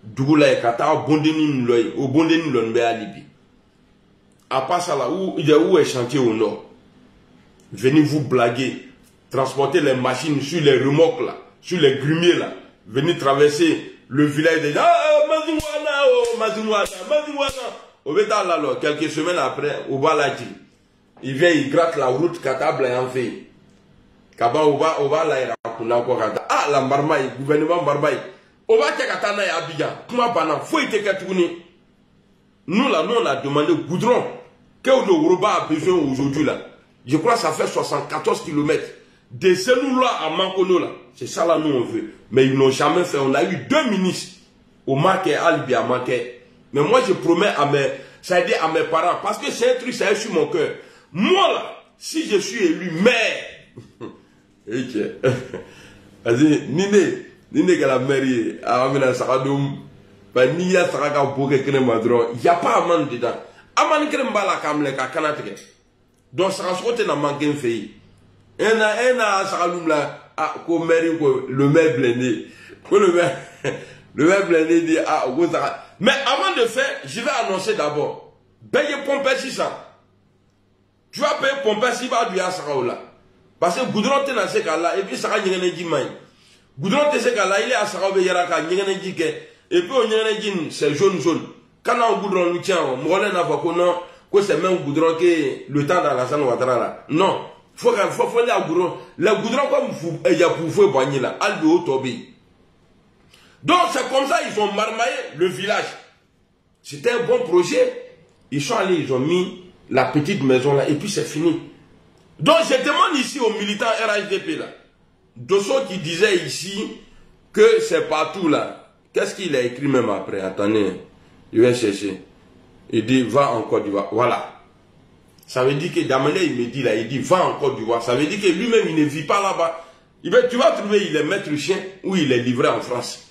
[SPEAKER 1] Dougoula et Kata, au Bondeni Lonbe à Libye. À part ça là, où est chantier au nord. Venez vous blaguer, transporter les machines sur les remorques là, sur les grumiers là. Venez traverser le village des gens. Ah, Mazouana, oh, Mazouana. Au bétal là, quelques semaines après, au Baladji, il vient, il gratte la route Kata Blayanfe. Kaba Oba la Irakuna Kogata. Ah, la Marmaï, gouvernement Marmaï. Oba Tekatana et Abidjan. Kuma Bana, faut y tekatouni. Nous là, nous on a demandé goudron. Quel le Yoruba a besoin aujourd'hui là? Je crois que ça fait 74 km. Des cellules là à Mankono là. C'est ça là, nous on veut. Mais ils n'ont jamais fait. On a eu 2 ministres. Au Maké, à Libye, à Maké. Mais moi je promets à mes parents. Parce que c'est un truc, ça est sur mon cœur. Moi là, si je suis élu maire. Ok. Vas-y, Nine que la mairie a amené un saradoum. Ben, ni ya saraka boke krema dron. Il n'y a pas amande dedans. Amande kremba la kamle ka kanateke. Donc, ça se na manqué un feuille. Un saraloum là, ko mairie, le maire blindé. Le maire blindé dit, mais avant de faire, je vais annoncer d'abord. Paye pompe 600. Tu vas payer pompe 600 du Asaraoula. Parce que goudron te na se kala et puis ça ka nyengene ji mai. Goudron te se kala il est à Sarabe yaraka nyengene ji ke et puis on nyengene ji c'est jaune. Quand on goudron nous tient, moi on n'a pas connu que c'est même goudron que le temps dans la salle Ouattara là. Non, faut aller à goudron. Le goudron comme vous il y a pour vous boigner là, al de haut tobi. Donc c'est comme ça ils ont marmaillé le village. C'était un bon projet. Ils sont allés, ils ont mis la petite maison là et puis c'est fini. Donc je demande ici aux militants RHDP là, Dosso qui disait ici que c'est partout là. Qu'est-ce qu'il a écrit même après? Attendez, je vais chercher. Il dit va en Côte d'Ivoire. Voilà. Ça veut dire que Damene il me dit là, il dit va en Côte d'Ivoire. Ça veut dire que lui-même il ne vit pas là-bas. Tu vas trouver il est maître chien ou il est livré en France.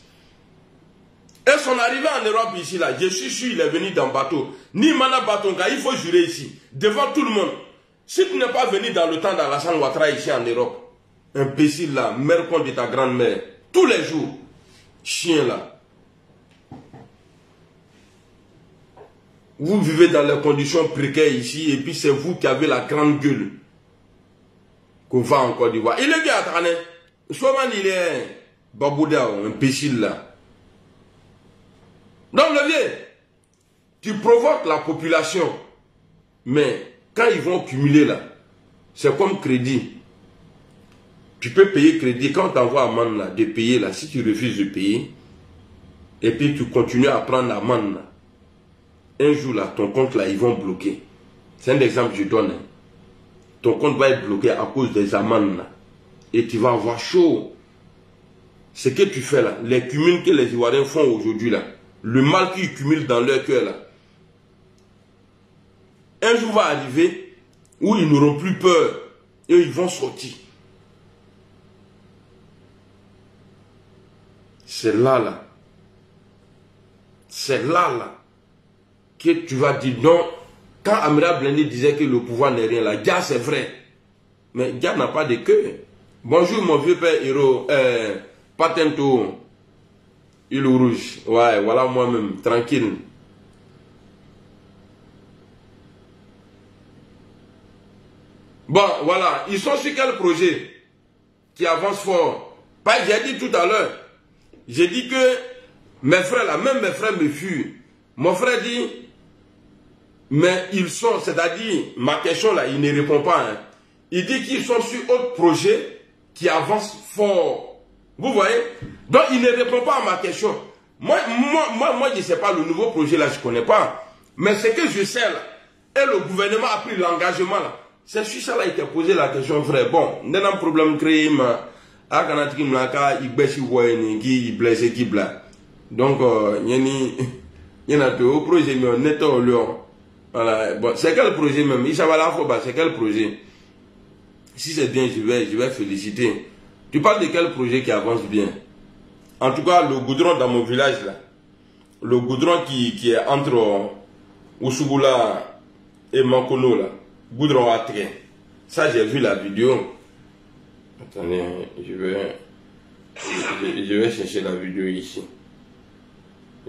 [SPEAKER 1] Et son arrivée en Europe ici là, je suis sûr il est venu dans bateau. Ni Mana Batonga, il faut jurer ici, devant tout le monde. Si tu n'es pas venu dans le temps d'Alassane Ouattara ici en Europe, imbécile là, mère contre ta grand-mère, tous les jours, chiens là. Vous vivez dans les conditions précaires ici et puis c'est vous qui avez la grande gueule qu'on va en Côte d'Ivoire. Il est bien attrané. Souvent il est babouda, un imbécile là. Donc le vieux, tu provoques la population. Mais quand ils vont cumuler là, c'est comme crédit. Tu peux payer crédit. Quand tu envoies amende là, de payer là, si tu refuses de payer, et puis tu continues à prendre l'amende là, un jour là, ton compte là, ils vont bloquer. C'est un exemple que je donne. Hein. Ton compte va être bloqué à cause des amendes là. Et tu vas avoir chaud. Ce que tu fais là, les cumuls que les Ivoiriens font aujourd'hui là, le mal qu'ils cumulent dans leur cœur là, un jour va arriver où ils n'auront plus peur et ils vont sortir. C'est là. C'est là que tu vas dire non. Quand Amira Blindé disait que le pouvoir n'est rien là, Dia c'est vrai. Mais Dia n'a pas de cœur. Bonjour mon vieux père héros, Patento, île rouge. Ouais, voilà moi-même, tranquille. Bon, voilà, ils sont sur quel projet qui avance fort? Pas, j'ai dit tout à l'heure. J'ai dit que mes frères là, même mes frères me fuient. Mon frère dit, mais ils sont, c'est-à-dire, ma question là, il ne répond pas. Hein. Il dit qu'ils sont sur autre projet qui avance fort. Vous voyez? Donc il ne répond pas à ma question. Moi je ne sais pas, le nouveau projet là, je ne connais pas. Mais ce que je sais là, et le gouvernement a pris l'engagement là, c'est sur ça là, il t'a posé la question, frère. Bon, il y a un problème créé, mais il blesse qui bla. Donc, il y a un projet, mais on est au lion. Voilà. Bon, c'est quel projet même? C'est quel projet? Si c'est bien, je vais féliciter. Tu parles de quel projet qui avance bien? En tout cas, le goudron dans mon village là, le goudron qui est entre Ousougula et Mankono là, goudron à train. Ça, j'ai vu la vidéo. Attendez, je vais chercher la vidéo ici.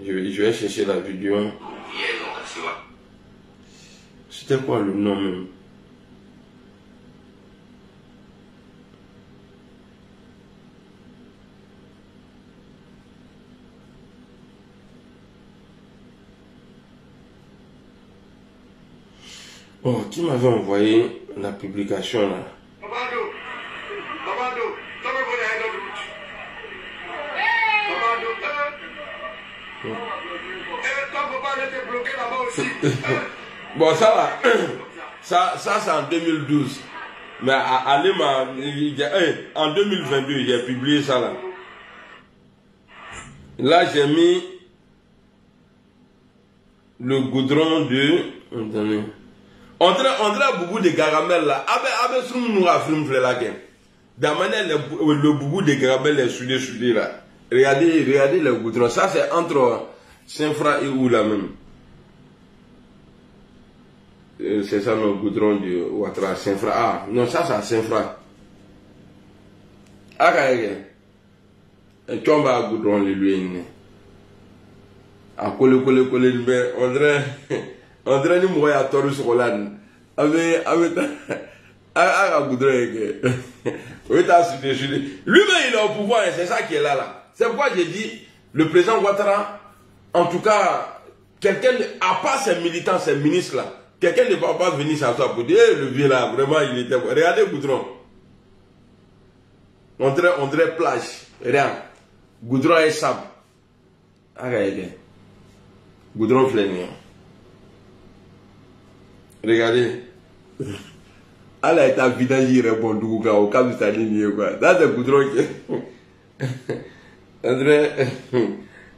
[SPEAKER 1] Je vais chercher la vidéo. C'était quoi le nom même? Oh, qui m'avait envoyé la publication là? Bon, ça va. Ça c'est en 2012. Mais en 2022, j'ai publié ça là. Là, j'ai mis le goudron de... Attendez. On dirait boubou de Garamel là. Abe soum nous a film là. D'amener le boubou de Garamel est soudé là. Regardez le goudron. Ça c'est entre Saint-Fra et où là même. C'est ça le goudron de Ouattara, Saint-Fra. Ah, non, ça c'est à Saint-Fra. Ah, un tomba à goudron, lui. À coller, on dirait nous mourir à Taurus Roland. Avec goudron. Lui-même, il est au pouvoir, c'est ça qui est là. C'est pourquoi j'ai dit, le président Ouattara, en tout cas, quelqu'un, à part ses militants, ses ministres là, quelqu'un ne va pas venir s'asseoir pour dire, le vieux là, vraiment, il était... Regardez goudron. On dirait plage. Rien. Goudron et sable. Regardez. Goudron flénier. Regardez. Elle a été vidange, il répond tout au cas où ça ligne quoi. Là, c'est goudron qui...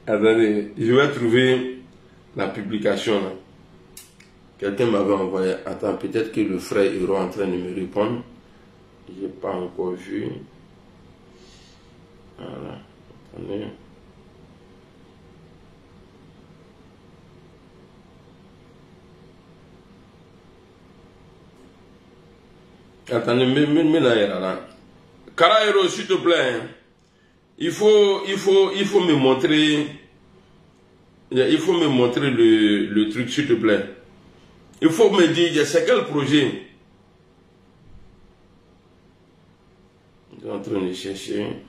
[SPEAKER 1] Attendez, je vais trouver la publication là. Quelqu'un m'avait envoyé. Attends, peut-être que le frère est en train de me répondre. Je n'ai pas encore vu. Voilà. Attendez. Attendez, mais là, là. Karaïro, s'il te plaît. il faut me montrer, le truc, s'il te plaît. Il faut me dire, c'est quel projet? Je suis en train de chercher.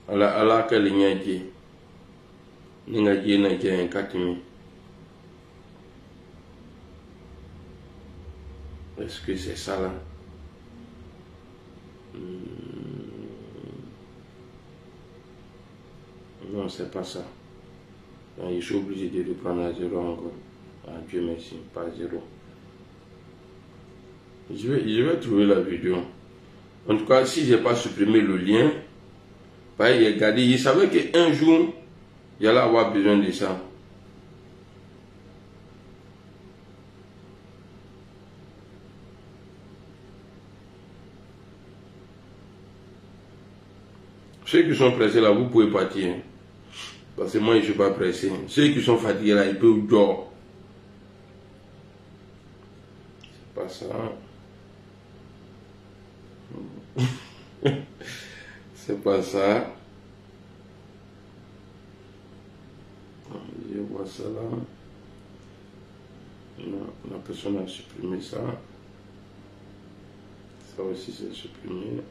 [SPEAKER 1] Allah quel lien qui est 4000. Est-ce que c'est ça là? Non, c'est pas ça. Je suis obligé de reprendre à 0 encore. Ah, Dieu merci, pas 0. Je vais trouver la vidéo. En tout cas, si je n'ai pas supprimé le lien, regardez, il savait qu'un jour, il allait avoir besoin de ça. Ceux qui sont pressés là, vous pouvez partir. Parce que moi, je ne suis pas pressé. Ceux qui sont fatigués là, ils peuvent dormir. C'est pas ça. C'est pas ça. Je vois ça là. Non, la personne a supprimé ça. Ça aussi c'est supprimé.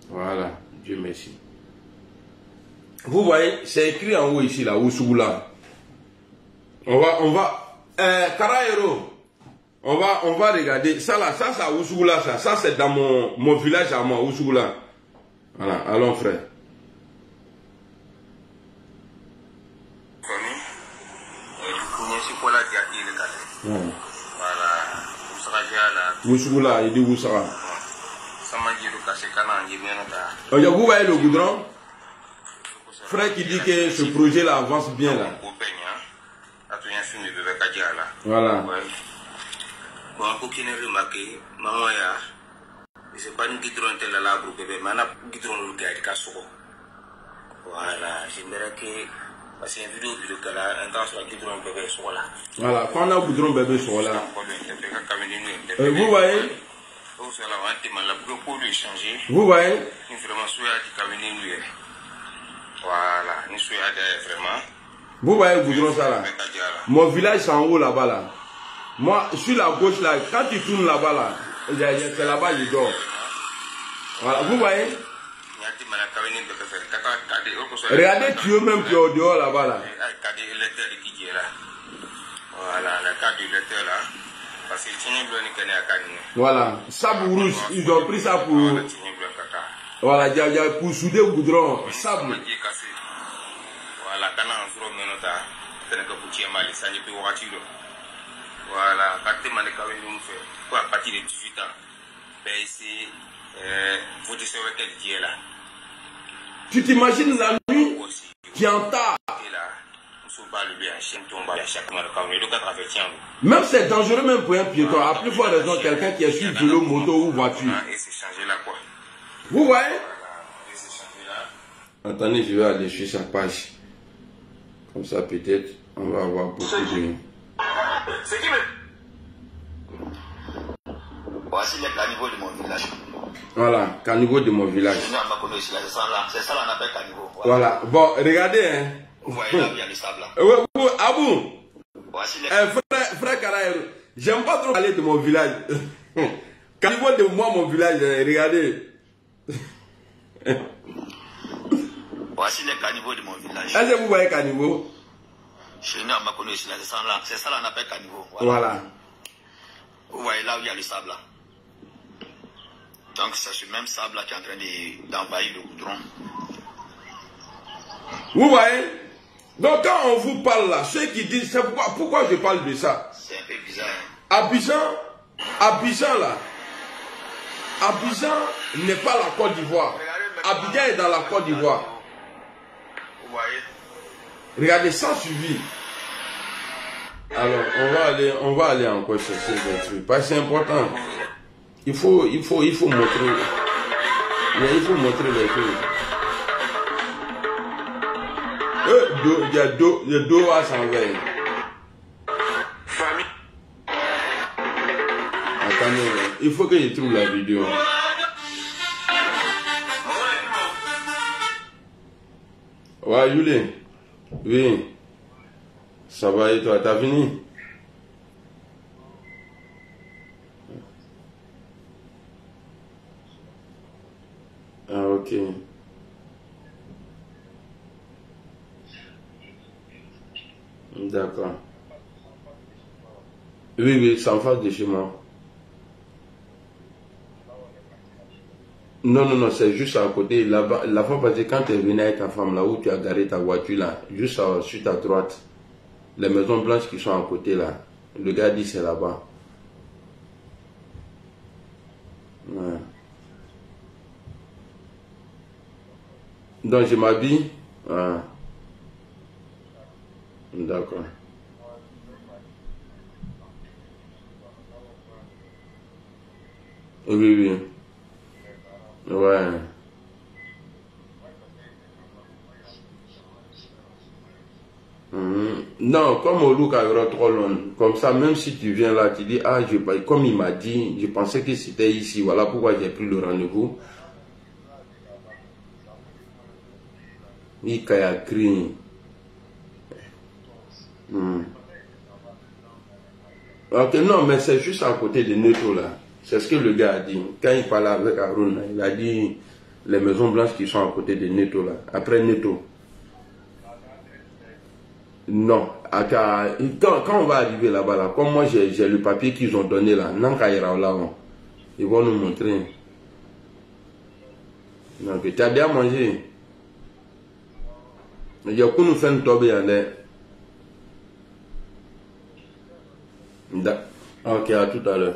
[SPEAKER 1] Voilà, Dieu merci. Vous voyez, c'est écrit en haut ici, là, Ousoula. On va, Karaero, on va regarder, ça là, ça c'est Ousoula, ça c'est dans mon village à moi, Ousoula. Voilà, allons frère. Ousoula, il dit Ousoula. Vous voyez le goudron? Frère qui dit que ce projet là avance bien là. Voilà. Voilà, quand on a goudron bébé sur là. Vous voyez? Vous voyez?
[SPEAKER 2] Voilà,
[SPEAKER 1] vous voyez le goudron ça là? Mon village c'est en haut là-bas là. Moi, sur la gauche là, quand tu tournes là-bas là, c'est là-bas je dors. Voilà, vous voyez? Regardez tu es même qui est au dehors là-bas là.
[SPEAKER 2] Voilà, la carte du lecteur là. Parce que
[SPEAKER 1] voilà, sable rouge, ils ont pris ça pour. Voilà, pour souder le goudron, sable.
[SPEAKER 2] Voilà, voilà, à partir de 18 ans,
[SPEAKER 1] tu t'imagines la nuit qui entend. Même c'est dangereux même pour un piéton, à plus forte raison quelqu'un qui est sur vélo, moto ou voiture. Vous voyez? Attendez, je vais aller sur sa page. Comme ça peut-être on va avoir beaucoup de...
[SPEAKER 2] Voici le caniveau de mon village.
[SPEAKER 1] Voilà, caniveau de mon village.
[SPEAKER 2] C'est ça qu'on appelle caniveau.
[SPEAKER 1] Voilà, bon, regardez hein.
[SPEAKER 2] Vous voyez là où il y a le sable là.
[SPEAKER 1] Abou, frère Karaero, j'aime pas trop parler de mon village. Caniveau de moi, mon village, regardez.
[SPEAKER 2] Voici les caniveaux de mon village.
[SPEAKER 1] Est-ce que vous voyez caniveau?
[SPEAKER 2] Chez nous, à Makono, c'est ça qu'on appelle caniveau.
[SPEAKER 1] Voilà.
[SPEAKER 2] Vous voyez là où il y a le sable là. Donc c'est ce même sable là qui est en train d'envahir le goudron.
[SPEAKER 1] Vous voyez? Donc quand on vous parle là, ceux qui disent, c'est pourquoi je parle de ça?
[SPEAKER 2] C'est un peu bizarre.
[SPEAKER 1] Abidjan là. Abidjan n'est pas la Côte d'Ivoire. Abidjan est dans la Côte d'Ivoire.
[SPEAKER 2] Vous voyez?
[SPEAKER 1] Regardez, sans suivi. Alors, on va aller encore chercher des trucs. Parce que c'est important. Il faut montrer. Il faut montrer les trucs. Il y a dos à s'enlever. il faut que je trouve la vidéo. Ouais, Yuli. Oui. Ça va et toi, t'as fini? Ah, ok. D'accord. Oui, oui, c'est en face de chez moi. Non, non, non, c'est juste à côté. Là-bas, la fois passée, quand tu es venu avec ta femme, là où tu as garé ta voiture, là, juste sur ta droite, les maisons blanches qui sont à côté, là, le gars dit c'est là-bas. Ouais. Donc, je m'habille. Ah, d'accord. Oui, oui. Ouais. Non, comme au look aura trop long, comme ça, même si tu viens là, tu dis, ah, comme il m'a dit, je pensais que c'était ici, voilà pourquoi j'ai pris le rendez-vous. Il a crié. Ok, non, mais c'est juste à côté de Neto là. C'est ce que le gars a dit. Quand il parlait avec Arun, il a dit les maisons blanches qui sont à côté de Neto là. Après Neto. Non. Quand on va arriver là-bas, là, comme moi j'ai le papier qu'ils ont donné là, ils vont nous montrer. Donc, tu as bien mangé. Il y a qu'on nous fait une tobe en l'air. Ok, à tout à l'heure.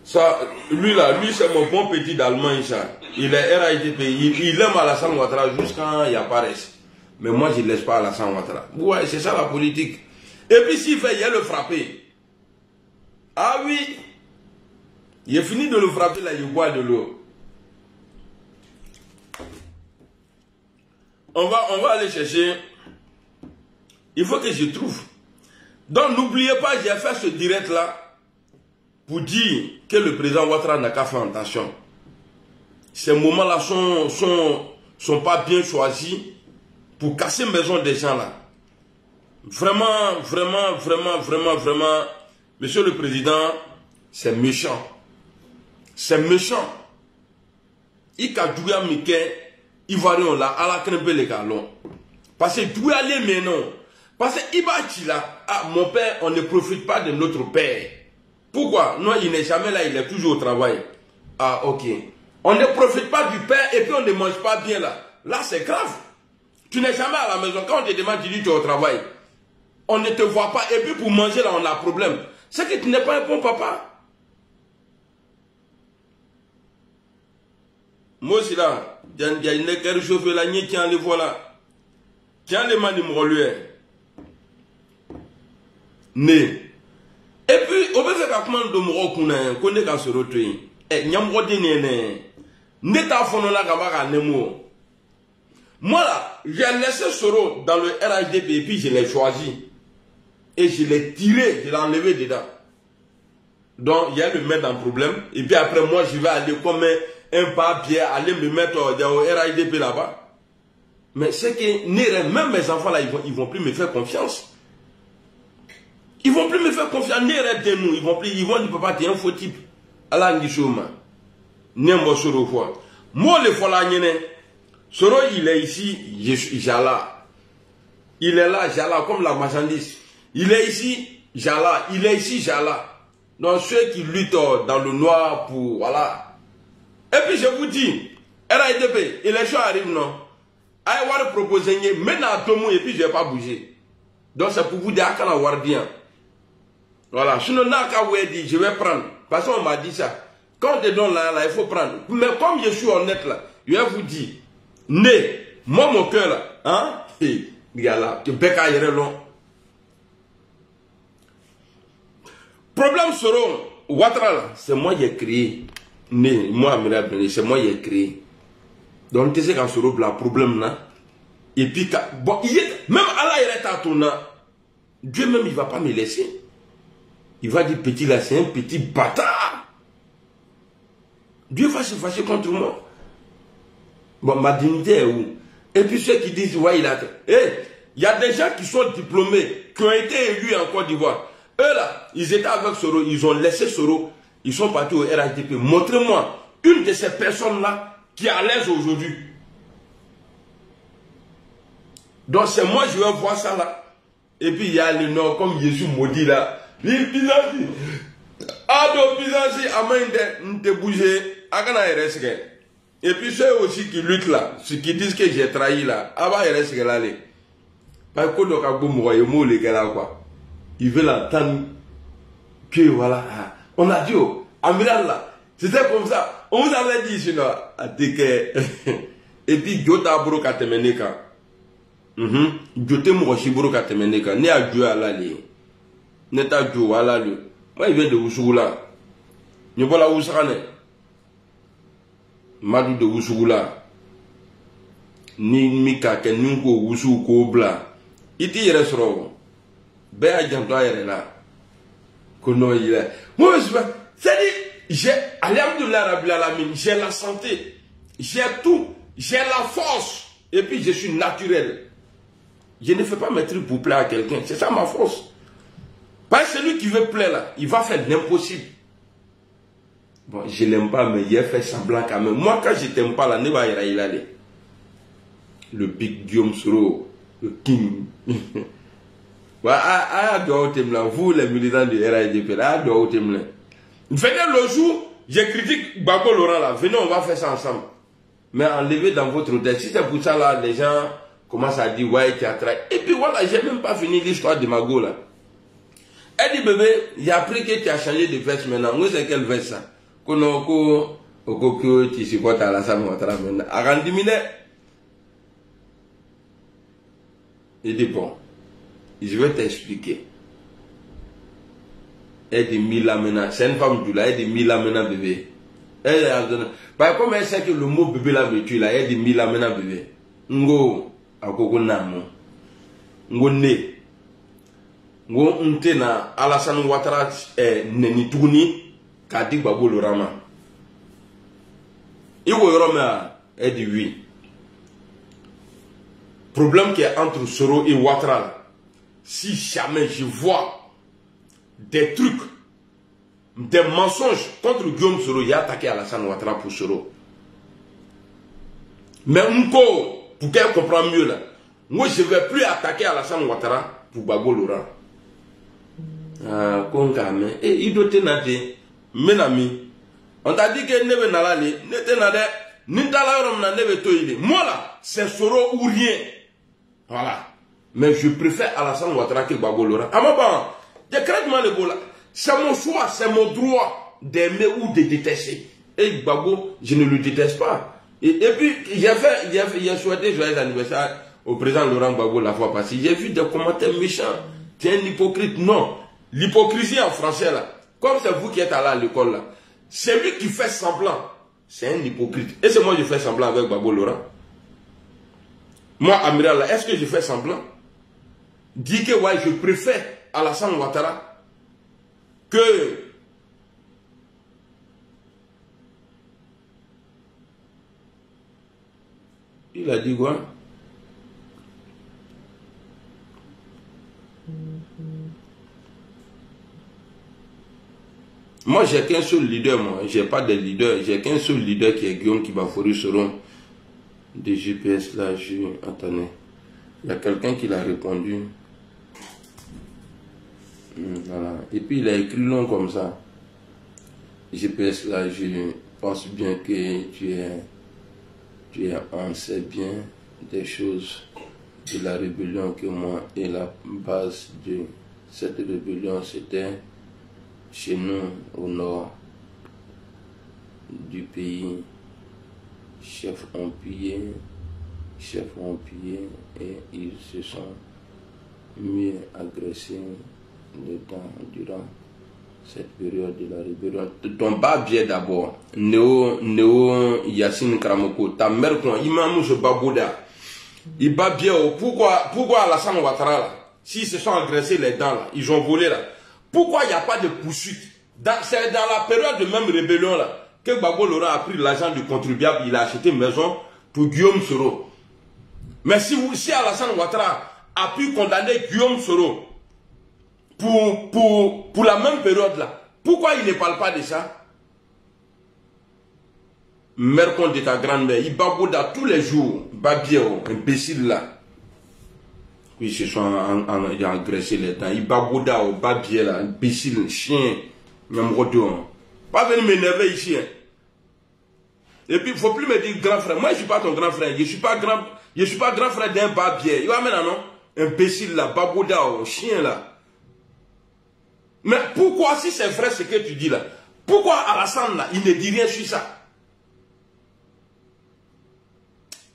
[SPEAKER 1] Ça, lui là, lui c'est mon bon petit d'Allemagne ça. Il est RAITP, il aime Alassane Ouattara jusqu'à il apparaît. Mais moi je ne laisse pas Alassane Ouattara. Ouais, c'est ça la politique. Et puis s'il fait, il y a le frapper. Ah oui, il est fini de le frapper là, il boit de l'eau. On va aller chercher. Il faut que je trouve. Donc n'oubliez pas, j'ai fait ce direct là pour dire que le président Ouattara n'a qu'à faire attention. Ces moments-là sont pas bien choisis pour casser la maison des gens là. Vraiment, vraiment, vraiment, vraiment, vraiment, monsieur le président, c'est méchant. C'est méchant. Il a doué à Mickey, Ivoirion là, à la crème les galons. Parce que doué à les mais non. Parce que Ibachi là, ah, mon père, on ne profite pas de notre père. Pourquoi? Non, il n'est jamais là, il est toujours au travail. Ah, ok. On ne profite pas du père et puis on ne mange pas bien là. Là, c'est grave. Tu n'es jamais à la maison. Quand on te demande, tu dis tu es au travail. On ne te voit pas et puis pour manger là, on a un problème. C'est que tu n'es pas un bon papa. Moi aussi là, il y a une école chauffée là, qui en les voilà. Qui en les mani m'rolué. Né. Et puis, on peut faire comment de m'ro qu'on est qu'à se retrouver. Et nyamro déné. Neta fonola gamara nemo. Moi là, j'ai laissé Soro dans le RHDP et puis je l'ai choisi. Et je l'ai tiré, je l'ai enlevé dedans. Donc, il y a le mettre en problème. Et puis après, moi, je vais aller comme un papier, aller me mettre au RHDP là-bas. Mais c'est que même mes enfants là, ils vont plus me faire confiance. Ils vont plus me faire confiance. Ils vont dire, papa, tu es un faux type. Allah Nishoma. Nembo Soro fois. Moi, le fois là, Soro, il est ici, Jala. Il est là, Jala, comme la marchandise. Il est ici, Jala. Il est ici, Jala. Donc, ceux qui luttent dans le noir pour, voilà. Et puis, je vous dis, RAIDP, élection arrive, non? Aïe, on va proposer, maintenant, à tout le monde, et puis, je ne vais pas bouger. Donc, c'est pour vous dire, à la bien. Voilà. Sinon, je vais prendre. Parce qu'on m'a dit ça. Quand on te donne là, il faut prendre. Mais comme je suis honnête là, je vais vous dire, né, moi, mon cœur là, hein, et, là, tu peux pas y aller long. Problème seront, Ouattara là, c'est moi qui ai créé. Né, moi, Amira, c'est moi qui ai créé. Donc, tu sais quand ce le problème là, et puis, bon, même Allah il est à ton Dieu même, il ne va pas me laisser. Il va dire petit là, c'est un petit bâtard. Dieu va se fâcher contre moi. Bon, ma dignité est où? Et puis ceux qui disent, ouais, il a... il y a des gens qui sont diplômés, qui ont été élus en Côte d'Ivoire. Eux là, ils étaient avec Soro, ils ont laissé Soro, ils sont partis au RHDP. Montrez-moi une de ces personnes-là qui est à l'aise aujourd'hui. Donc c'est moi, je vais voir ça là. Et puis il y a le nom comme Jésus maudit là. Il Byzanti. Ado Byzanti, Amende, n'te bougé, Agana RSG. Et puis ceux aussi qui luttent là, ceux qui disent que j'ai trahi là, Aba RSG là. Parce que donc à Boumouaïmo, les gars là quoi. Ils veulent entendre que voilà. On a dit, oh, Amiral là, c'était comme ça. On vous avait dit sinon, et puis Jota Broka Temeneka. Jote Mourochi Broka Temeneka. Ne a joué à l'allée. Ne t'a joué à l'allée. Moi, il vient de Ousoula. Ne voilà Oussrane. Madou de Ousoula. Ni Mika, Kenunko, Oussou, Kobla. Iti yere soro. Be a janto yere la. Kono yere. Moi, c'est-à-dire, j'ai, alhamdoulilah rabbil alamin, j'ai la santé, j'ai tout, j'ai la force, et puis je suis naturel. Je ne fais pas mes trucs pour plaire à quelqu'un, c'est ça ma force. Pas celui qui veut plaire là, il va faire l'impossible. Bon, je l'aime pas, mais il a fait semblant quand même. Moi, quand je t'aime pas là, ne va y aller. Le Big Guillaume Soro, le King. Vous, les militants du RAIDP, venez le jour, je critique Babo Laurent là, venez, on va faire ça ensemble. Mais enlevez dans votre tête, si c'est pour ça là, les gens commencent à dire, ouais, tu as trahi. Et puis voilà, j'ai même pas fini l'histoire de Mago là. Elle dit, bébé, j'ai appris que tu as changé de veste maintenant. Moi, c'est quelle veste ça? Konoko, Okoko, tu sais quoi, tu as la salle maintenant. Arandimine. Il dit, bon, je vais t'expliquer. Elle dit Mila maintenant, c'est une femme du là, elle dit Mila maintenant bébé. Elle a donné. Par contre, elle sait que le mot bébé là me tue là, elle dit Mila maintenant bébé. Ngo, akoko namo. Ngo ne. Ngo nte na Alassane Ouattara neni tourni, kadi Babo Laurent. Iwo yorome, elle dit oui. Problème qui est entre Soro et Ouattara. Si jamais je vois des trucs, des mensonges contre Guillaume Soro, il a attaqué Alassane Ouattara pour Soro. Mais pour qu'elle comprenne mieux là, moi je ne vais plus attaquer Alassane Ouattara pour Babo Laurent. Il doit te nader, mes amis. On t'a dit que ne nalali, ne te nade, ni talarom na neve toile. Moi là, c'est Soro ou rien. Voilà. Mais je préfère Alassane Ouattara que Babo Laurent. À ma part, c'est mon choix, c'est mon droit d'aimer ou de détester. Et Babo, je ne le déteste pas. Et puis, j'ai souhaité joyeux anniversaire au président Laurent Gbagbo la fois passée. J'ai vu des commentaires méchants. Tu es un hypocrite. Non. L'hypocrisie en français là, comme c'est vous qui êtes allé à l'école là, c'est lui qui fait semblant. C'est un hypocrite. Et c'est moi qui fais semblant avec Babo Laurent. Moi, Amiral, est-ce que je fais semblant? Dis que ouais, je préfère Alassane Ouattara que il a dit quoi? Moi, j'ai qu'un seul leader, moi. J'ai pas de leader. J'ai qu'un seul leader qui est Guillaume Kibafouri Soro. Des GPS là, attendez. Il y a quelqu'un qui l'a répondu. Voilà. Et puis il a écrit long comme ça. GPS là, je pense bien que on sait bien des choses de la rébellion que moi et la base de cette rébellion c'était chez nous au nord du pays. Chefs ont pillé et ils se sont mieux agressés durant cette période de la rébellion. Ton babie d'abord, Néo Yassine Kramoko, ta mère, Imam Babouda, il babie, pourquoi Alassane Ouattara là, s'ils se sont agressés les dents là, ils ont volé là, Pourquoi il n'y a pas de poursuite? C'est dans la période de même rébellion là que Gbagbo Laurent a pris l'argent du contribuable, il a acheté une maison pour Guillaume Soro. Mais si Alassane Ouattara a pu condamner Guillaume Soro pour la même période là, pourquoi il ne parle pas de ça? Mercon de ta grand-mère, il babouda tous les jours, Babiero, imbécile là. Oui, ils se sont engraissés les dents. Il babouda au Babier là, imbécile, chien, Nyamrodo. Pas venir m'énerver ici. Hein. Et puis, il ne faut plus me dire grand frère. Moi, je ne suis pas ton grand frère. Je ne suis pas grand frère d'un Babier. Il va maintenant, non? Imbécile là, babouda au chien là. Mais pourquoi, si c'est vrai ce que tu dis là, pourquoi Alassane là, il ne dit rien sur ça?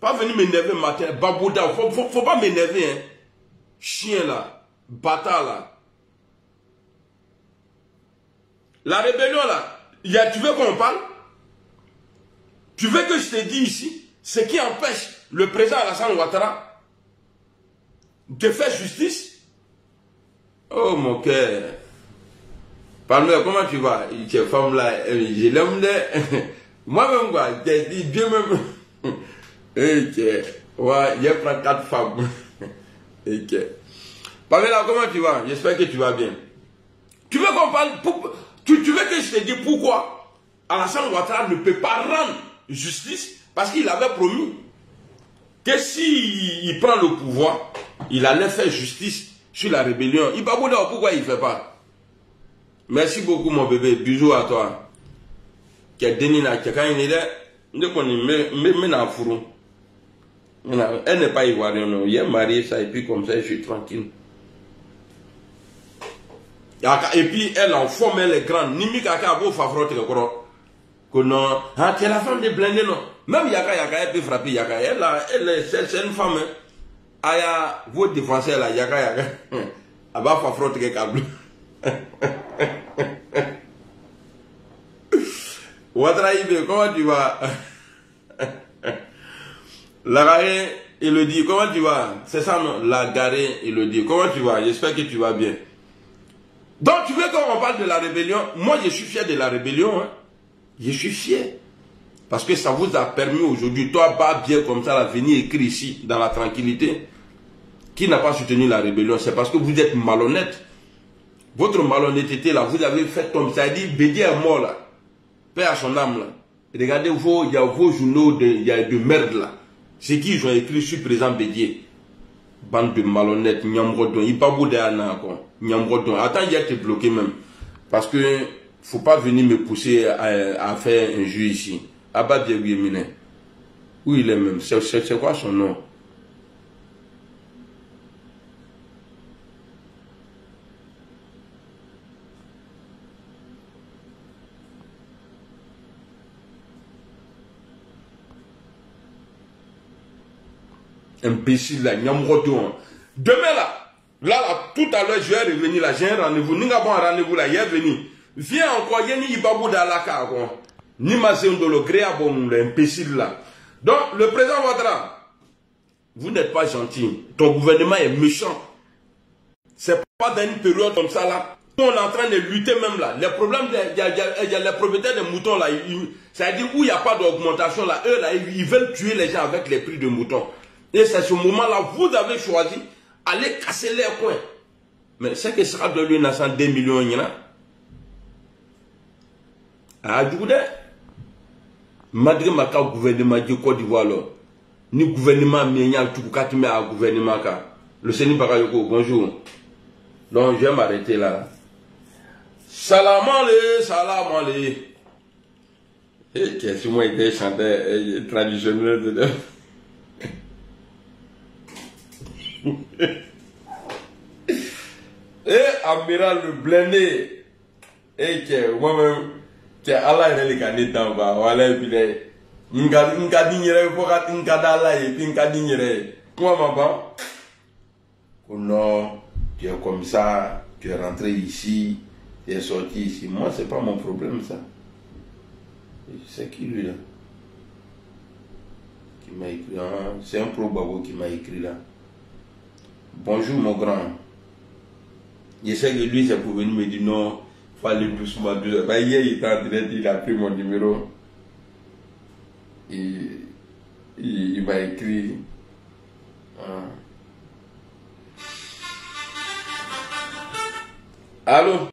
[SPEAKER 1] Pas venir m'énerver matin, babouda, faut pas m'énerver, hein. Chien là, bâtard là. La rébellion là, tu veux qu'on parle? Tu veux que je te dise ici, ce qui empêche le président Alassane Ouattara de faire justice? Oh mon cœur. Parle-moi, comment tu vas? Cette femme là, je l'aime de... Moi-même quoi, Dieu même... Ouais, je prends 4 femmes. Pamela, comment tu vas? J'espère que tu vas bien. Tu veux qu'on parle? Tu veux que je te dise pourquoi Alassane Ouattara ne peut pas rendre justice? Parce qu'il avait promis que s'il prend le pouvoir, il allait faire justice sur la rébellion. Il babouda, pourquoi il ne fait pas? Merci beaucoup mon bébé, bisous à toi. Elle n'est pas ivoirienne, non. Il est marié ça et puis comme ça je suis tranquille. Et puis elle en forme, elle est grande. Nimi kaka beau favrote que non. Ah, tu es la femme de blindé non. Même Yaka elle peut frapper Yaka. C'est une femme. Aya votre défenseur là Yaka. Elle va favrote que câble. Ouattara, comment tu vas? Lagaré, il le dit, comment tu vas? C'est ça non? Lagaré, il le dit, comment tu vas? J'espère que tu vas bien. Donc tu veux qu'on parle de la rébellion? Moi je suis fier de la rébellion. Hein? Je suis fier. Parce que ça vous a permis aujourd'hui, toi pas bien comme ça, de venir écrire ici, dans la tranquillité. Qui n'a pas soutenu la rébellion? C'est parce que vous êtes malhonnête. Votre malhonnêteté là, vous avez fait comme ça. Dit, Bédié est mort là. Paix à son âme là. Regardez, il y a vos journaux de merde là. C'est qui ils ont écrit sur président Bédié. Bande de malhonnêtes, Nyamrodon. Il pas beau derrière encore. Nyamrodon. Attends, il a été bloqué même. Parce que faut pas venir me pousser à faire un jeu ici. Abba Diéguémine. Où il est même? C'est quoi son nom? Imbécile là, Nyamrodon. Demain là, tout à l'heure, je vais revenir là, j'ai un rendez-vous. Ninga bon rendez-vous là, il est venu. Viens encore, il y a ni Ibabou d'Alaka, ni Mazéondolo, Gréabon, l'imbécile là. Donc, le président Ouattara, vous n'êtes pas gentil. Ton gouvernement est méchant. C'est pas dans une période comme ça là. On est en train de lutter même là. Les problèmes, il y a les propriétaires de moutons là. C'est-à-dire où il n'y a pas d'augmentation là. Eux là, ils veulent tuer les gens avec les prix de moutons. Et c'est ce moment-là, vous avez choisi aller casser les coins. Mais c'est que sera de lui 2 millions. Ah, du coup, malgré ma gouvernement du Côte d'Ivoire, ni gouvernement mien, tout cas, tu mets à gouvernement. Le Séni Bakayoko, bonjour. Donc, je vais m'arrêter là. Salam alaikum. Et qu'est-ce que moi, il était chanteur traditionnel. Et amiral le blindé et que moi-même que Allah est le candidat dans bas voilà puis n'ka dignere faut qu'à n'ka d'Allah et puis n'ka dignere quoi maman non tu es comme ça tu es rentré ici tu es sorti ici moi c'est pas mon problème ça c'est qui lui là qui m'a écrit c'est un pro babo qui m'a écrit là. Bonjour mon grand. Je sais que lui, c'est pour venir me dire non, il faut aller doucement. Bah, hier, il était en train de dire, il a pris mon numéro. Il m'a écrit. Allô?